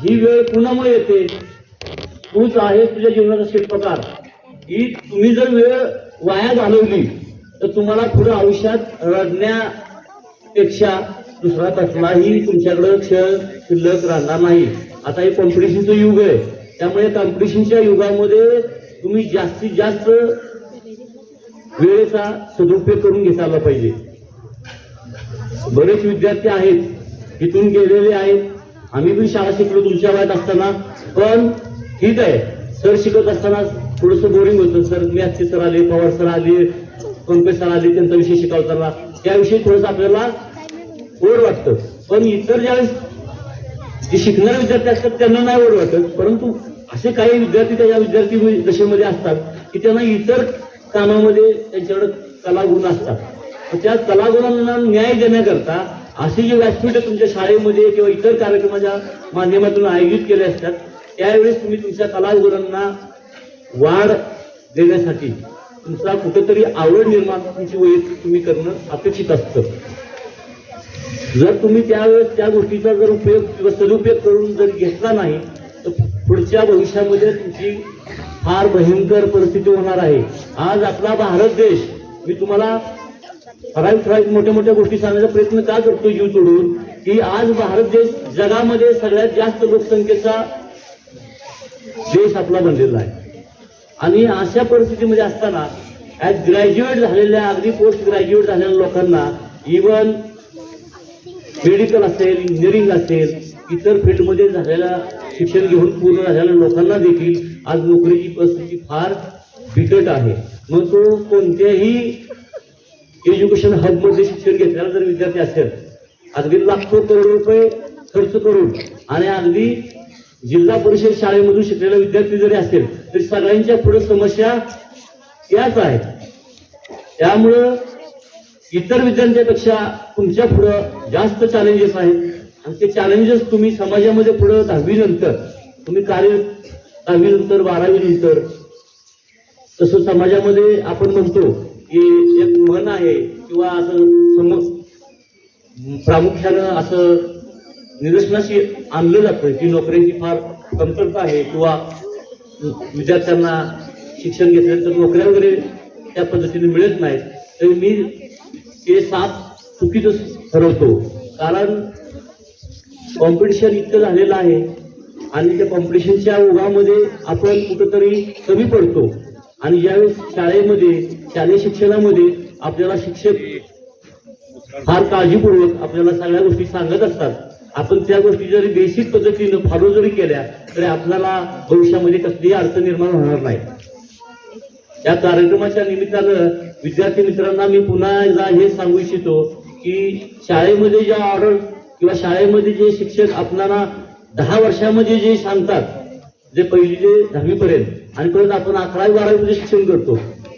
ही वेळ कुणामुळे येते? तूच आहे तुझ्या जीवनाचा शिल्पकार. ही तुम्ही जर वेळ वाया घालवली तर तुम्हाला पुढे आयुष्यात रडण्यापेक्षा दुसरा कसलाही तुमच्याकडे क्षण शिल्लक राहणार नाही. आता हे कॉम्पिटिशनचं युग आहे, त्यामुळे कॉम्पिटिशनच्या युगामध्ये तुम्ही जास्तीत जास्त वेळेचा सदुपयोग करून घेतला पाहिजे. बरेच विद्यार्थी आहेत इथून गेलेले आहेत. आम्ही पण शाळा शिकलो तुमच्या वयात असताना, पण ठीक आहे, सर शिकत असताना थोडंसं बोरिंग होतं. सर मॅथचे सर आले, पवार सर आले, पंकज सर आले, त्यांचा विषय शिकवताना त्याविषयी थोडंसं आपल्याला ओढ वाटतं. पण इतर ज्यावेळेस जे शिकणारे विद्यार्थी असतात त्यांना नाही ओढ वाटत. परंतु असे काही विद्यार्थी त्या विद्यार्थी दशेमध्ये असतात की त्यांना इतर कामामध्ये त्यांच्याकडे कलागुण असतात. त्या कलागुणांना न्याय देण्याकरता असे जे व्यासपीठ तुमच्या शाळेमध्ये किंवा इतर कार्यक्रमाच्या माध्यमातून आयोजित केले असतात, त्यावेळेस तुम्ही तुमच्या कलागुणांना वाढ देण्यासाठी तुमचा कुठेतरी आवड निर्माण तुमची वैयक्तिक तुम्ही करणं अपेक्षित असतं. जर तुम्ही त्यावेळेस त्या गोष्टीचा जर उपयोग किंवा सदुपयोग करून जर घेतला नाही तर पुढच्या भविष्यामध्ये तुमची फार भयंकर परिस्थिती होणार आहे. आज आपला भारत देश, मी तुम्हाला ठराविक मोठ्या मोठ्या गोष्टी सांगण्याचा प्रयत्न का करतो जीव तोडून, की आज भारत देश जगामध्ये सगळ्यात जास्त लोकसंख्येचा देश आपला बनलेला आहे. आणि अशा परिस्थितीमध्ये असताना ॲज ग्रॅज्युएट झालेल्या, अगदी पोस्ट ग्रॅज्युएट झालेल्या लोकांना, इव्हन मेडिकल असेल, इंजिनिअरिंग असेल, इतर फील्डमध्ये झालेल्या शिक्षण घेऊन पूर्ण झालेल्या लोकांना देखील आज नोकरीची परिस्थिती फार बिकट आहे. मग तो कोणत्याही एज्युकेशन हबमध्ये शिक्षण घेतलेला जर विद्यार्थी असेल, अगदी लाखो करोड रुपये खर्च करून आणि अगदी जिल्हा परिषद शाळेमधून शिकलेला विद्यार्थी जरी असेल तरी सगळ्यांच्या पुढे समस्या याच आहेत. त्यामुळं इतर विद्यार्थ्यांपेक्षा तुमच्या पुढं जास्त चॅलेंजेस आहेत आणि ते चॅलेंजेस तुम्ही समाजामध्ये पुढं 10वी नंतर तुम्ही कार्य 10वी नंतर 12वी नंतर तसं समाजामध्ये आपण म्हणतो की एक मन आहे किंवा असं प्रामुख्यानं असं निदर्शनास आणलं जातं की नोकऱ्यांची फार कमतरता आहे किंवा विद्यार्थ्यांना शिक्षण घेतल्यानंतर नोकऱ्या वगैरे त्या पद्धतीने मिळत नाहीत. तर मी ते साफ चुकीचं ठरवतो. कारण कॉम्पिटिशन इतकं झालेलं आहे आणि त्या कॉम्पिटिशनच्या ओघामध्ये आपण कुठंतरी कमी पडतो. आणि ज्यावेळेस शालेय शिक्षणामध्ये आपल्याला शिक्षक फार काळजीपूर्वक आपल्याला सगळ्या गोष्टी सांगत असतात. आपण त्या गोष्टी जरी बेसिक पद्धतीनं फॉलो जरी केल्या तरी आपल्याला भविष्यामध्ये कसलीही अडचण निर्माण होणार नाही. या कार्यक्रमाच्या निमित्तानं विद्यार्थी मित्रांना मी पुन्हा एकदा हे सांगू इच्छितो की शाळेमध्ये ज्या ऑर्डर किंवा शाळेमध्ये जे शिक्षक आपल्याला 10 वर्षामध्ये जे सांगतात, जे पहिली ते 10वी पर्यंत आणि परत आपण 11वी 12वी मध्ये शिक्षण करतो,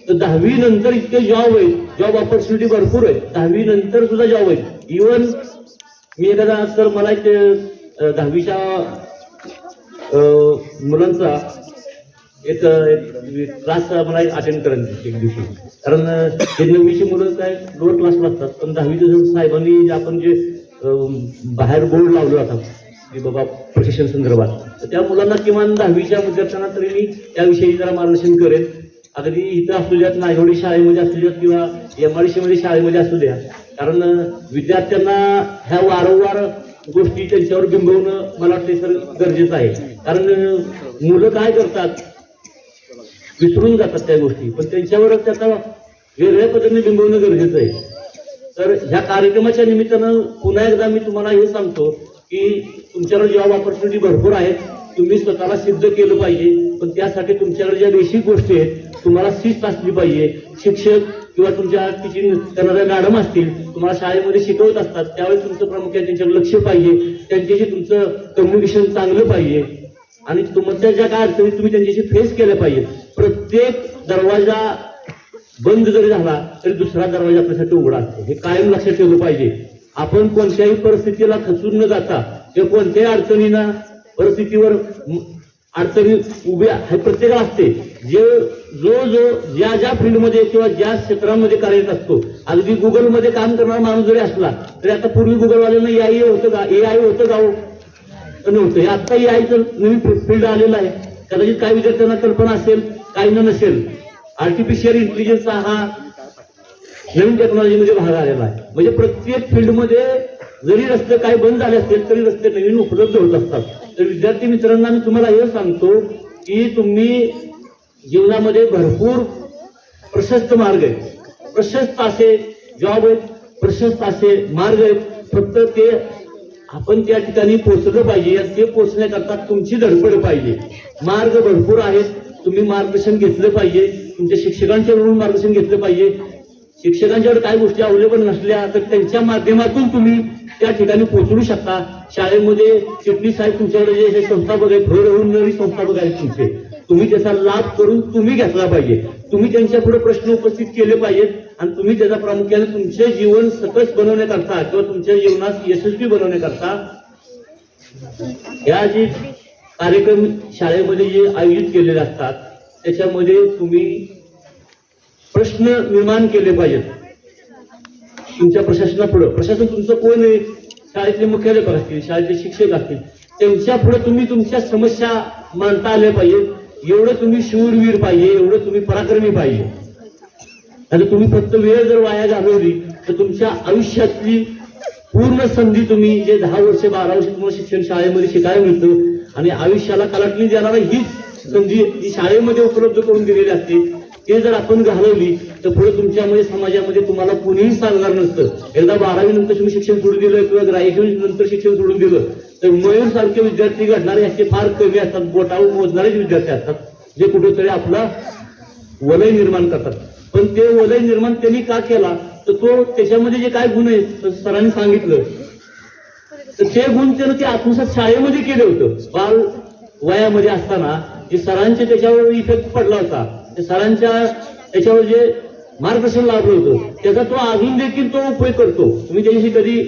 तर 10वी नंतर इतके जॉब आहेत, जॉब ऑपॉर्च्युनिटी भरपूर आहेत. 10वी नंतर सुद्धा जॉब आहेत. इव्हन मी एखादा तर मला एक 10वीच्या मुलांचा एक क्लास मला अटेंड करायचं एक दिवशी. कारण हे 9वीची मुलं काय लोअर क्लासला असतात, पण 10वीच्या साहेबांनी आपण जे बाहेर बोर्ड लावले जातात की बाबा प्रशिक्षण संदर्भात, तर त्या मुलांना किमान 10वीच्या विद्यार्थ्यांना तरी मी त्याविषयी जरा मार्गदर्शन करेन. अगदी इथं असू द्यात, नागवडी शाळेमध्ये असू द्यात किंवा MRC मध्ये शाळेमध्ये असू द्या. कारण विद्यार्थ्यांना ह्या वारंवार गोष्टी त्यांच्यावर बिंबवणं मला वाटते सर गरजेचं आहे. कारण मुलं काय करतात, विसरून जातात त्या गोष्टी, पण त्यांच्यावर त्याचा वेगळ्या पद्धतीने बिंबवणं गरजेचं आहे. तर ह्या कार्यक्रमाच्या निमित्तानं पुन्हा एकदा मी तुम्हाला हे सांगतो की तुमच्याकडे जॉब ऑपॉर्च्युनिटी भरपूर आहेत. तुम्ही स्वतःला सिद्ध केलं पाहिजे, पण त्यासाठी तुमच्याकडे ज्या बेसिक गोष्टी आहेत तुम्हाला शिस्त असली पाहिजे. शिक्षक किंवा तुमच्या टीचिंग करणाऱ्या मॅडम असतील, तुम्हाला शाळेमध्ये शिकवत असतात, त्यावेळेस तुमचं प्रामुख्याने त्यांच्यावर लक्ष पाहिजे. त्यांच्याशी तुमचं कम्युनिकेशन चांगलं पाहिजे आणि तुमच्या ज्या काय अडचणी तुम्ही त्यांच्याशी फेस केल्या पाहिजे. प्रत्येक दरवाजा बंद जरी झाला तरी दुसरा दरवाजा आपल्यासाठी उघडा असतो, हे कायम लक्षात ठेवलं पाहिजे. आपण कोणत्याही परिस्थितीला खचून न जाता किंवा कोणत्याही अडचणींना परिस्थितीवर अडचणी उभ्या हे प्रत्येकाला असते. ज्या फील्डमध्ये किंवा ज्या क्षेत्रामध्ये कार्यरत असतो, अगदी गुगलमध्ये काम करणारा माणूस जरी असला तरी आता पूर्वी गुगलवाल्यांना AI होतं का, AI होतं का नव्हतं. हे आता AIचं नवीन फील्ड आलेलं आहे. कदाचित काही विद्यार्थ्यांना कल्पना असेल, काहींना नसेल. आर्टिफिशियल इंटेलिजन्स हा नवीन टेक्नॉलॉजीमध्ये भाग आलेला आहे. म्हणजे प्रत्येक फील्डमध्ये जरी रस्ते काही बंद झाले असतील तरी रस्ते नवीन उपलब्ध होत असतात. तर विद्यार्थी मित्रांना मी तुम्हाला हे सांगतो की तुम्ही जीवनामध्ये भरपूर प्रशस्त मार्ग आहेत, प्रशस्त असे जॉब आहेत, प्रशस्त असे मार्ग आहेत. फक्त ते आपण त्या ठिकाणी पोहोचलं पाहिजे. ते पोहोचण्याकरता तुमची धडपड पाहिजे. मार्ग भरपूर आहेत, तुम्ही मार्गदर्शन घेतलं पाहिजे. तुमच्या शिक्षकांच्याकडून मार्गदर्शन घेतलं पाहिजे. शिक्षकांच्याकडे काही गोष्टी अवेलेबल नसल्या तर त्यांच्या माध्यमातून तुम्ही त्या ठिकाणी पोहोचू शकता. शाळेमध्ये चिटणीस साहेब तुमच्याकडे जे संस्थापक आहेत, भरवणारी संस्थापक आहेत तुमचे, तुम्ही त्याचा लाभ करून तुम्ही घेतला पाहिजे. तुम्ही त्यांच्या पुढे प्रश्न उपस्थित केले पाहिजेत आणि तुम्ही त्याचा प्रामुख्याने तुमचे जीवन सकस बनवण्याकरता किंवा तुमच्या जीवनात यशस्वी बनवण्याकरता या जे कार्यक्रम शाळेमध्ये जे आयोजित केलेले असतात त्याच्यामध्ये तुम्ही प्रश्न निर्माण केले पाहिजेत. तुमच्या प्रशासनापुढे, प्रशासन तुमचं कोण आहे, शाळेतले मुख्याध्यापक असतील, शाळेतले शिक्षक असतील, त्यांच्या पुढे तुम्ही तुमच्या समस्या मांडता आल्या पाहिजेत. एवढं तुम्ही शूरवीर पाहिजे, एवढं तुम्ही पराक्रमी पाहिजे. आणि तुम्ही फक्त वेळ जर वाया घालवली तर तुमच्या आयुष्यातली पूर्ण संधी तुम्ही जे 10 वर्ष 12 वर्ष तुम्हाला शिक्षण शाळेमध्ये शिकायला मिळतं आणि आयुष्याला कलाटणी देणारा हीच संधी ही शाळेमध्ये उपलब्ध करून दिलेली असते, ते जर आपण घालवली तर पुढे तुमच्यामध्ये समाजामध्ये तुम्हाला कोणीही सांगणार नसतं. एकदा 12वी नंतर तुम्ही शिक्षण सोडून दिलं किंवा ग्रॅज्युएशन नंतर शिक्षण सोडून दिलं तर मयूर सारखे विद्यार्थी घडणारे याचे फार कमी असतात, बोटावर मोजणारेच विद्यार्थी असतात. जे कुठेतरी आपला वलय निर्माण करतात. पण ते वलय निर्माण त्यांनी का केला तर तो त्याच्यामध्ये जे काय गुण आहेत सरांनी सांगितलं तर ते गुण त्यानं ते आत्मसात शाळेमध्ये केलं होतं. बाल वयामध्ये असताना जे सरांचे त्याच्यावर इफेक्ट पडला होता, ते सरांच्या त्याच्यावर जे मार्गदर्शन लाभलं होतं त्याचा तो अजून देखील तो उपयोग करतो. तुम्ही त्याच्याशी कधी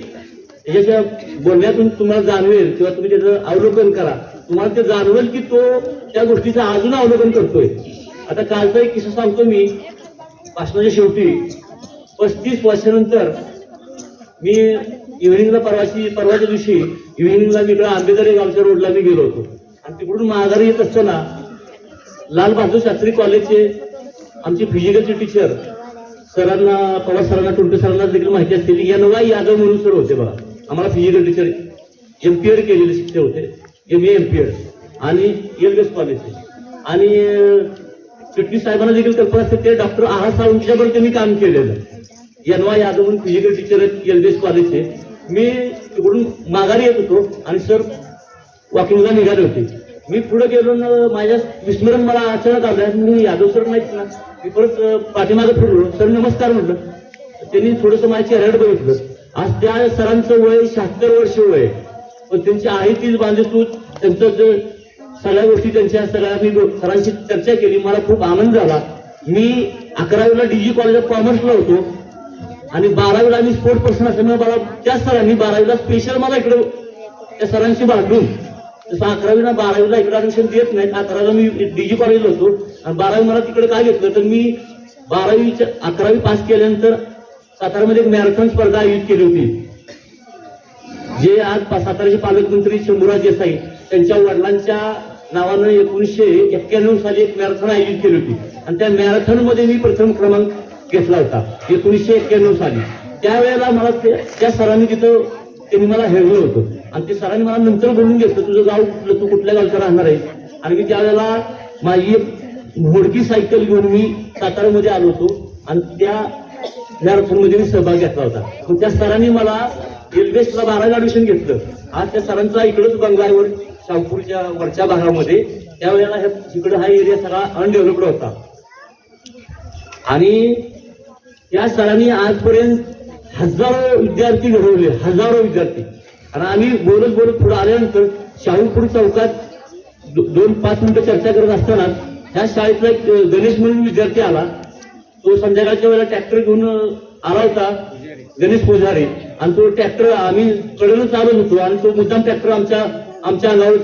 त्याच्या बोलण्यातून तुम्हाला जाणवेल किंवा तुम्ही त्याचं अवलोकन करा, तुम्हाला ते जाणवेल की तो त्या गोष्टीचं अजून अवलोकन करतोय. आता कालचा एक किस्सा सांगतो मी. भाषणाच्या शेवटी 35 वर्षानंतर मी इव्हिनिंगला परवाच्या दिवशी इव्हिनिंगला इकडे आंबेदरे गावच्या रोडला मी गेलो होतो आणि तिकडून माघारी येत असताना लाल बहादूर शास्त्री कॉलेजचे आमचे फिजिकलचे टीचर सरांना, पवार सरांना, टुंटे सरांना देखील माहिती असलेली NY यादव म्हणून सर होते बघा. आम्हाला फिजिकल टीचर MPED केलेले शिक्षक होते, MA MPED आणि एलबीएस कॉलेजचे. आणि चिटणीस साहेबांना देखील कल्पना असते ते डॉक्टर आहा सावंतच्याबरोबर त्यांनी काम केलेलं. NY यादव म्हणून फिजिकल टीचर आहेत एलबीएस कॉलेजचे. मी तिकडून माघारी येत होतो आणि सर वॉकिंगला निघाले होते. मी पुढे गेलो ना, माझ्या विस्मरण मला अचानक आलं. मी यादव सर नाहीत ना, मी परत पाठीमागे फिरलो. सर नमस्कार म्हटलं. त्यांनी थोडंसं माझ्या चेहऱ्याकडे बघितलं. आज त्या सरांचं वय 76 वर्ष वय, पण त्यांची आहे तीच बांधेतून त्यांचं जे सगळ्या गोष्टी त्यांच्या सगळ्या मी सरांशी चर्चा केली. मला खूप आनंद झाला. मी 11वीला DG कॉलेज ऑफ कॉमर्सला होतो आणि 12वीला मी स्पोर्ट पर्सन असल्यामुळे मला त्या सरांनी 12वीला स्पेशल मला इकडे त्या सरांशी भांडून तसं 11वीला 12वीला इकडे ऍडमिशन देत नाहीत. 11वीला मी DG कॉलेजला होतो आणि 12वी मला तिकडे काय घेतलं तर मी 11वी पास केल्यानंतर सातारामध्ये एक मॅरेथॉन स्पर्धा आयोजित केली होती. जे आज साताराचे पालकमंत्री शंभूराज देसाई त्यांच्या वडिलांच्या नावानं 1991 साली एक मॅरेथॉन आयोजित केली होती आणि त्या मॅरेथॉन मध्ये मी प्रथम क्रमांक घेतला होता 1991 साली. त्यावेळेला मला त्या सरांनी तिथं त्यांनी मला हेरलं होतं आणि ते सरांनी मला नंतर बोलून घेतलं तुझं गाव कुठलं, तू कुठल्या गावचं राहणार आहे. आणि मी त्यावेळेला माझी एक मोडकी सायकल घेऊन मी सातारामध्ये आलो होतो आणि त्या मॅरेथॉन मध्ये मी सहभाग घेतला होता. मग त्या सरांनी मला एलबीएसला 12वी ऍडमिशन घेतलं. आज त्या सरांचा इकडंच बंगल्यावर शाहपूरच्या वरच्या भागामध्ये त्यावेळेला इकडे हा एरिया सगळा अनडेव्हलप्ड होता आणि त्या सरांनी आजपर्यंत हजारो विद्यार्थी घडवले, हजारो विद्यार्थी. आणि आम्ही बोलत बोलत पुढे आल्यानंतर शाहूपूर चौकात 2-5 मिनिटं चर्चा करत असताना ह्या शाळेतला एक गणेश म्हणून विद्यार्थी आला. तो संध्याकाळच्या वेळेला ट्रॅक्टर घेऊन आला होता, गणेश पुजारी. आणि तो ट्रॅक्टर आम्ही कडेनं चालत होतो आणि तो मुद्दाम ट्रॅक्टर आमच्या अंगावर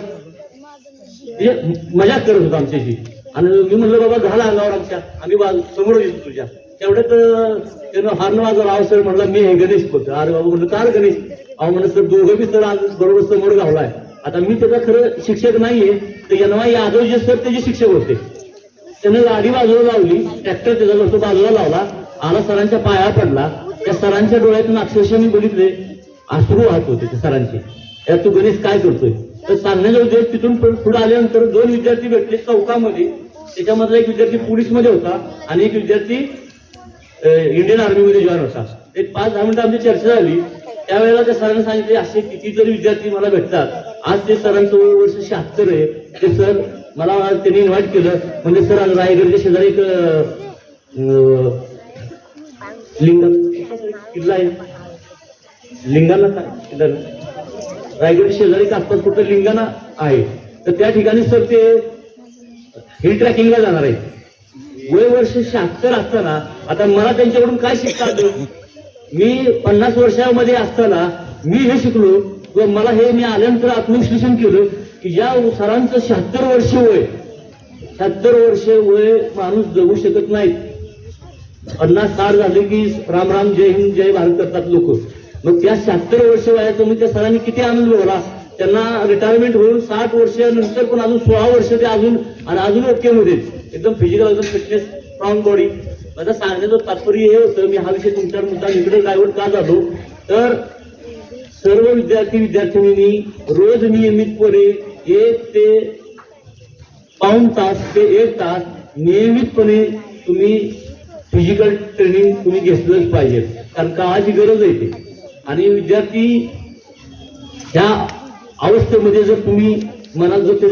मजाक करत होता आमच्याशी. आणि मी म्हणलं बाबा झाला अंगावर आमच्या, आम्ही समोर येतो तुझ्या. तेवढ्यात त्यानं हार्न वाजवला. अहो सर म्हणलं मी हे गणेश बोलतो. अरे बाबा म्हणलं का गणेश? अहो म्हणलं सर दोघं बी सर आज बरोबर समोर गावलाय. आता मी त्याचा खरं शिक्षक नाहीये, तर NY यादव जे सर त्याचे शिक्षक होते. त्यानं गाडी बाजूला लावली, ट्रॅक्टर त्याचा वरतो बाजूला लावला, आला सरांच्या पाया पडला. त्या सरांच्या डोळ्यातून अक्षरशः मी बघितले अश्रू वाहत होते त्या सरांचे. यात तू गणेश काय करतोय? तर सांगण्याचा उद्देश तिथून पुढे आल्यानंतर 2 विद्यार्थी भेटले चौकामध्ये. त्याच्यामधला एक विद्यार्थी पोलीसमध्ये होता आणि एक विद्यार्थी इंडियन आर्मीमध्ये जॉईन होता. एक 5-10 मिनिटं आमची चर्चा झाली. त्यावेळेला त्या सरांनी सांगितले असे कितीतरी विद्यार्थी मला भेटतात. आज ते सरांचं वय 76 आहे. ते सर मला त्यांनी इन्व्हाइट केलं. म्हणजे सर रायगडच्या शेजारी एक लिंग किल्ला आहे, लिंगाणा काय रायगड शेजारी आसपास कुठं लिंगाणा आहे, तर त्या ठिकाणी सर ते हिल ट्रॅकिंगला जाणार आहे. वय वर्ष 76 असताना आता मला त्यांच्याकडून काय शिकता आलं? मी 50 वर्षामध्ये असताना मी हे शिकलो किंवा मला हे मी आल्यानंतर आत्मविश्लेषण केलं की या सरांचं 76 वर्ष वय, 76 वर्ष वय माणूस जगू शकत नाही. 50-60 झाले की राम राम जय हिंद जय भारत करतात लोक. मग त्या 76 वर्ष वयाचं मग त्या सरांनी किती आनंद मिळवला. त्यांना रिटायरमेंट होऊन 60 वर्षानंतर पण अजून 16 वर्ष ते अजून ओके मध्ये एकदम फिजिकल एकदम फिटनेस स्ट्रॉंग बॉडी. माझं सांगण्याचं तात्पर्य हे होतं, मी हा विषय तुमच्यावर मुद्दा इकडे डायव्हर्ट का झालो तर सर्व विद्यार्थिनींनी रोज नियमितपणे 1 ते पाऊण तास ते 1 तास नियमितपणे तुम्ही फिजिकल ट्रेनिंग तुम्ही घेतलंच पाहिजे, कारण काळाची गरज आहे ते. आणि विद्यार्थी ह्या अवस्थेमध्ये जर तुम्ही मनात जर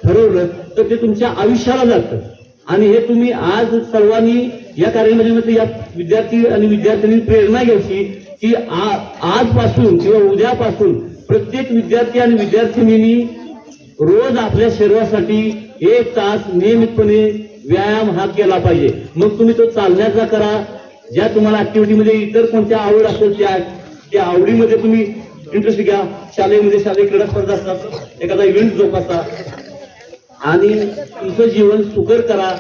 ठरवलं तर ते तुमच्या आयुष्याला जातं. आणि हे तुम्ही आज सर्वांनी या कार्यक्रमामध्ये या विद्यार्थी आणि विद्यार्थ्यांनी प्रेरणा घ्यायची की आजपासून किंवा उद्यापासून प्रत्येक विद्यार्थी आणि विद्यार्थिनींनी रोज आपल्या शरीरासाठी 1 तास नियमितपणे व्यायाम हा केला पाहिजे. मग तुम्ही तो चालण्याचा करा, ज्या तुम्हाला ऍक्टिव्हिटीमध्ये इतर कोणत्या आवड असेल त्या आवडीमध्ये तुम्ही इंटरेस्ट घ्या. शाळेमध्ये शालेय क्रीडा स्पर्धा असतात, एखादा इव्हेंट जोपासा आणि तुमचं जीवन सुकर करा.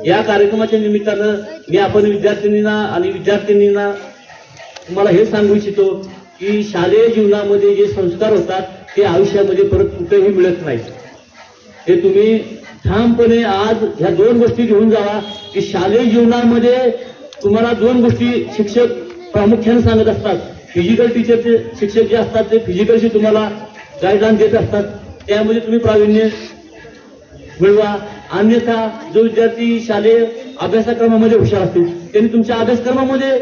या कार्यक्रमाच्या निमित्तानं मी आपण विद्यार्थिनींना आणि विद्यार्थिनींना तुम्हाला हे सांगू इच्छितो की शालेय जीवनामध्ये जे संस्कार होतात ते आयुष्यामध्ये परत कुठेही मिळत नाहीत. हे तुम्ही ठामपणे आज ह्या 2 गोष्टी घेऊन जावा की शालेय जीवनामध्ये तुम्हाला 2 गोष्टी शिक्षक प्रामुख्याने सांगत असतात. फिजिकल टीचरचे शिक्षक जे असतात ते फिजिकलशी तुम्हाला गाईडलाईन देत असतात, त्यामध्ये तुम्ही प्रावीण्य मिळवा. अन्यथा जो विद्यार्थी शालेय अभ्यासक्रमामध्ये हुशार असतील त्यांनी तुमच्या अभ्यासक्रमामध्ये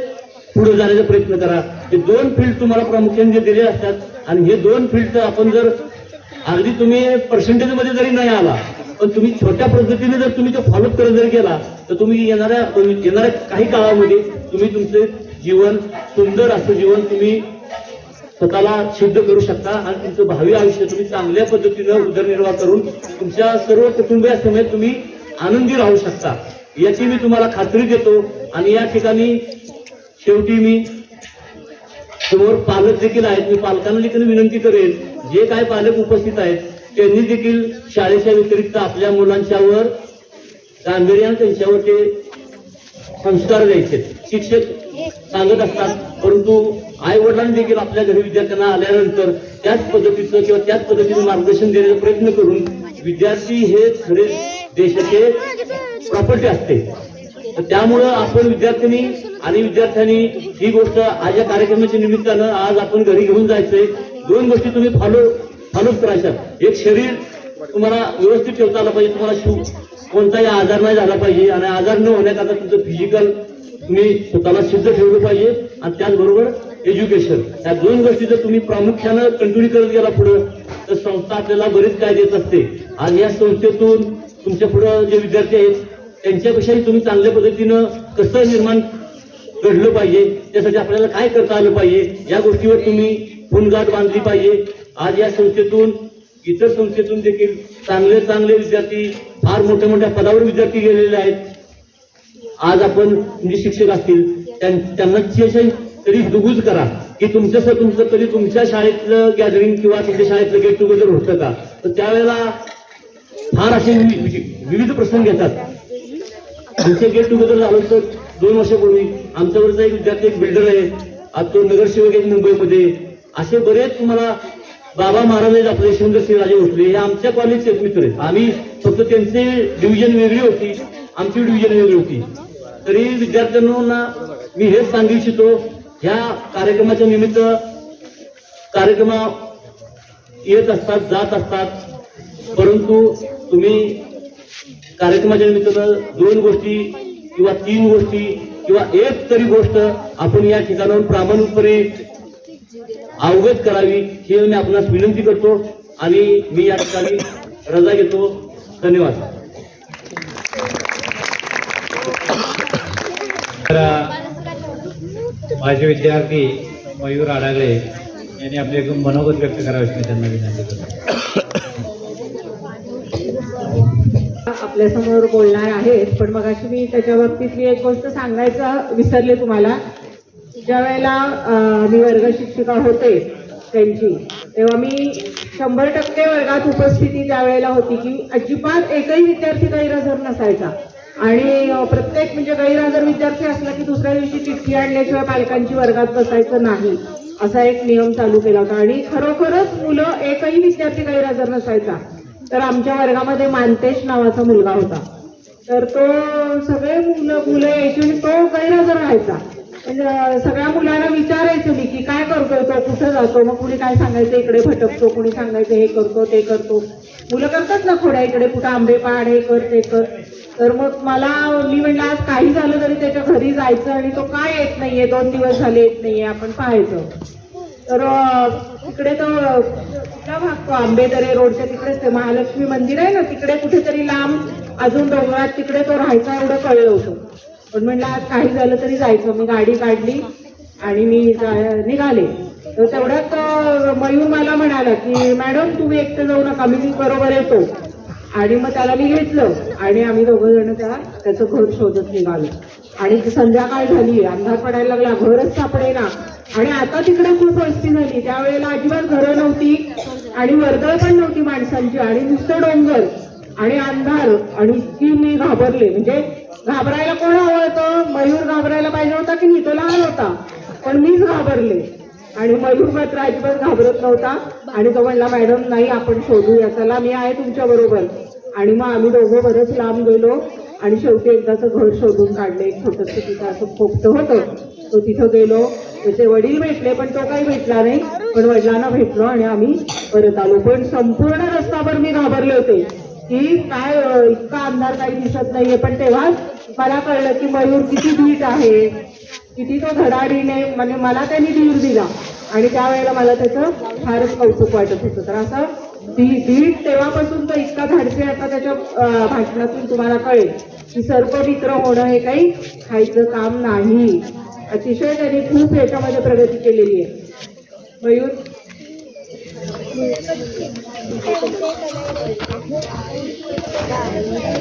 पुढे जाण्याचा प्रयत्न करा. हे 2 फील्ड तुम्हाला प्रामुख्याने दिले असतात आणि हे 2 फील्ड आपण जर अगदी तुम्ही पर्सेंटेजमध्ये जरी नाही आला पण तुम्ही छोट्या पद्धतीने जर तुम्ही ते फॉलोअप करत जर गेला तर तुम्ही येणाऱ्या काही काळामध्ये तुम्ही तुमचे जीवन सुंदर असं जीवन तुम्ही स्वतःला सिद्ध करू शकता आणि तुमचं भावी आयुष्य तुम्ही चांगल्या पद्धतीनं उदरनिर्वाह करून तुमच्या सर्व कुटुंबियासमेत तुम्ही आनंदी राहू शकता याची मी तुम्हाला खात्री देतो. आणि या ठिकाणी शेवटी मी समोर पालक देखील आहेत, मी पालकांना देखील विनंती करेन जे काय पालक उपस्थित आहेत त्यांनी देखील शाळेच्या व्यतिरिक्त आपल्या मुलांच्यावर गांभीर्याने त्यांच्यावर ते संस्कार द्यायचे. शिक्षक सांगत असतात परंतु आई वडिलांनी देखील आपल्या घरी विद्यार्थ्यांना आल्यानंतर त्याच पद्धतीचं किंवा त्याच पद्धतीचं मार्गदर्शन देण्याचा प्रयत्न करून विद्यार्थी हे खरे देशाचे प्रॉपर्टी असते. तर त्यामुळं आपण विद्यार्थ्यांनी आणि विद्यार्थ्यांनी ही गोष्ट आज या कार्यक्रमाच्या निमित्तानं आज आपण घरी घेऊन जायचंय. 2 गोष्टी तुम्ही फॉलो करायच्या. एक शरीर तुम्हाला व्यवस्थित ठेवता आलं पाहिजे, तुम्हाला कोणताही आजार नाही झाला पाहिजे आणि आजार न होण्याकरता तुमचं फिजिकल तुम्ही स्वतःला सिद्ध ठेवलं पाहिजे आणि त्याचबरोबर एज्युकेशन. या 2 गोष्टी जर तुम्ही प्रामुख्यानं कंटिन्यू करत गेला पुढं तर संस्था आपल्याला बरेच काय देत असते. आणि या संस्थेतून तुमच्या पुढं जे विद्यार्थी आहेत त्यांच्यापेक्षाही तुम्ही चांगल्या पद्धतीनं कसं निर्माण घडलं पाहिजे, त्यासाठी आपल्याला काय करता आलं पाहिजे या गोष्टीवर तुम्ही पुनगाठ बांधली पाहिजे. आज या संस्थेतून इतर संस्थेतून देखील चांगले विद्यार्थी फार मोठ्या पदावर विद्यार्थी गेलेले आहेत. आज आपण जे शिक्षक असतील त्यांना तरी दुगुज करा की तुमचं तरी तुमच्या शाळेतलं गॅदरिंग किंवा तुमच्या शाळेतलं गेट टुगेदर होतं का. तर त्यावेळेला फार असे विविध प्रसंग येतात. आमचे गेट टुगेदर झालं तर 2 वर्षापूर्वी आमच्यावरचा एक विद्यार्थी एक बिल्डर आहे, आज तो नगरसेवक आहे मुंबईमध्ये. असे बरेच तुम्हाला बाबा महाराज आहेत आपले शिवेंद्रसिंह राजे भोसले हे आमच्या कॉलेजचे मित्र आहेत. आम्ही फक्त त्यांचे डिव्हिजन वेगळी होती, आमची डिव्हिजन वेगळी होती. तरी विद्यार्थ्यांना मी हेच सांगू इच्छितो ह्या कार्यक्रमाच्या निमित्त कार्यक्रम येत असतात जात असतात, परंतु तुम्ही कार्यक्रमाच्या निमित्तानं 2 गोष्टी किंवा 3 गोष्टी किंवा एक तरी गोष्ट आपण या ठिकाणाहून प्रामाणिकपणे अवगत करावी ही मी आपणास विनंती करतो आणि मी या ठिकाणी रजा घेतो. धन्यवाद. माझे विद्यार्थी मयूर आडागळे यांनी आपले एक मनोगत व्यक्त करावे मी त्यांना विनंती करतो. आपल्यासमोर बोलणार आहेत पण मगाशी मी त्याच्या बाबतीतली एक गोष्ट सांगायचं विसरले तुम्हाला. ज्या वेळेला मी वर्ग शिक्षिका होते त्यांची तेव्हा मी 100% वर्गात उपस्थिती त्यावेळेला होती की अजिबात एकही विद्यार्थी गैरहजर नसायचा. आणि प्रत्येक म्हणजे गैरहजर विद्यार्थी असला की दुसऱ्या दिवशी चिठ्ठी आणल्याशिवाय पालकांची वर्गात बसायचं नाही असा एक नियम चालू केला होता. आणि खरोखरच मुलं एकही विद्यार्थी गैरहजर नसायचा. तर आमच्या वर्गामध्ये मानतेश नावाचा मुलगा होता, तर तो सगळे मुलं यायची आणि तो गैरहजर राहायचा. म्हणजे सगळ्या मुलांना विचारायचं मी की काय करतोय तो, कुठं जातो, मग कुणी काय सांगायचं इकडे भटकतो, कुणी सांगायचं हे करतो ते करतो. मुलं करतात ना खोड्या, इकडे कुठं आंबे पाड, हे कर ते कर. तर मग मी म्हणलं आज काही झालं तरी त्याच्या घरी जायचं आणि तो काय येत नाहीये, 2 दिवस झाले येत नाहीये, आपण पाहायचं. तर तिकडे तो कुठला भाग तो आंबेदरे रोडच्या तिकडेच ते महालक्ष्मी मंदिर आहे ना, तिकडे कुठेतरी लांब अजून डोंगरात तिकडे तो राहायचा एवढं कळलं होतं. पण म्हणलं आज काही झालं तरी जायचं. मी गाडी काढली आणि मी निघाले. तर तेवढ्यात मयूर मला म्हणाला की मॅडम तुम्ही एकटं जाऊ नका, मी बरोबर येतो. आणि मग त्याला मी घेतलं आणि आम्ही दोघं जण त्याचं घर शोधत निघालो. आणि संध्याकाळ झाली, अंधार पडायला लागला, घरच सापडेना. आणि आता तिकडे खूप वस्ती झाली. त्यावेळेला अजिबात घरं नव्हती आणि वर्दळ पण नव्हती माणसांची आणि नुसतं डोंगर आणि अंधार. आणि इतकी मी घाबरले. म्हणजे घाबरायला कोण हवं होतं? मयूर घाबरायला पाहिजे होता की नाही? तो लहान होता, पण मीच घाबरले. आणि मयूर मात्र अजिबात घाबरत नव्हता. आणि तो म्हणला मॅडम नाही आपण शोधूया, चला मी आहे तुमच्या बरोबर. आणि मग आम्ही दोघं बरंच लांब गेलो आणि शेवटी एकदाचं घर शोधून काढले. एक छोटंसं तिथं असं खोपटं होतं, तो तिथं गेलो. त्याचे वडील भेटले पण तो काही भेटला नाही. पण वडिलांना भेटलो आणि आम्ही परत आलो. पण संपूर्ण रस्ताभर मी घाबरले होते की काय इतका अंधार काही दिसत नाहीये. पण तेव्हाच मला कळलं की मयूर किती धीट आहे, किती तो धडाडीने, म्हणजे मला त्यांनी धीर दिला. आणि त्यावेळेला मला त्याचं फारच कौतुक वाटत होतं. तर असं धीट तेव्हापासून तो इतका धाडसी. आता त्याच्या भाषणातून तुम्हाला कळेल की सर्पमित्र होणं हे काही खायचं काम नाही. अतिशय त्यांनी खूप याच्यामध्ये प्रगती केलेली आहे. मयूर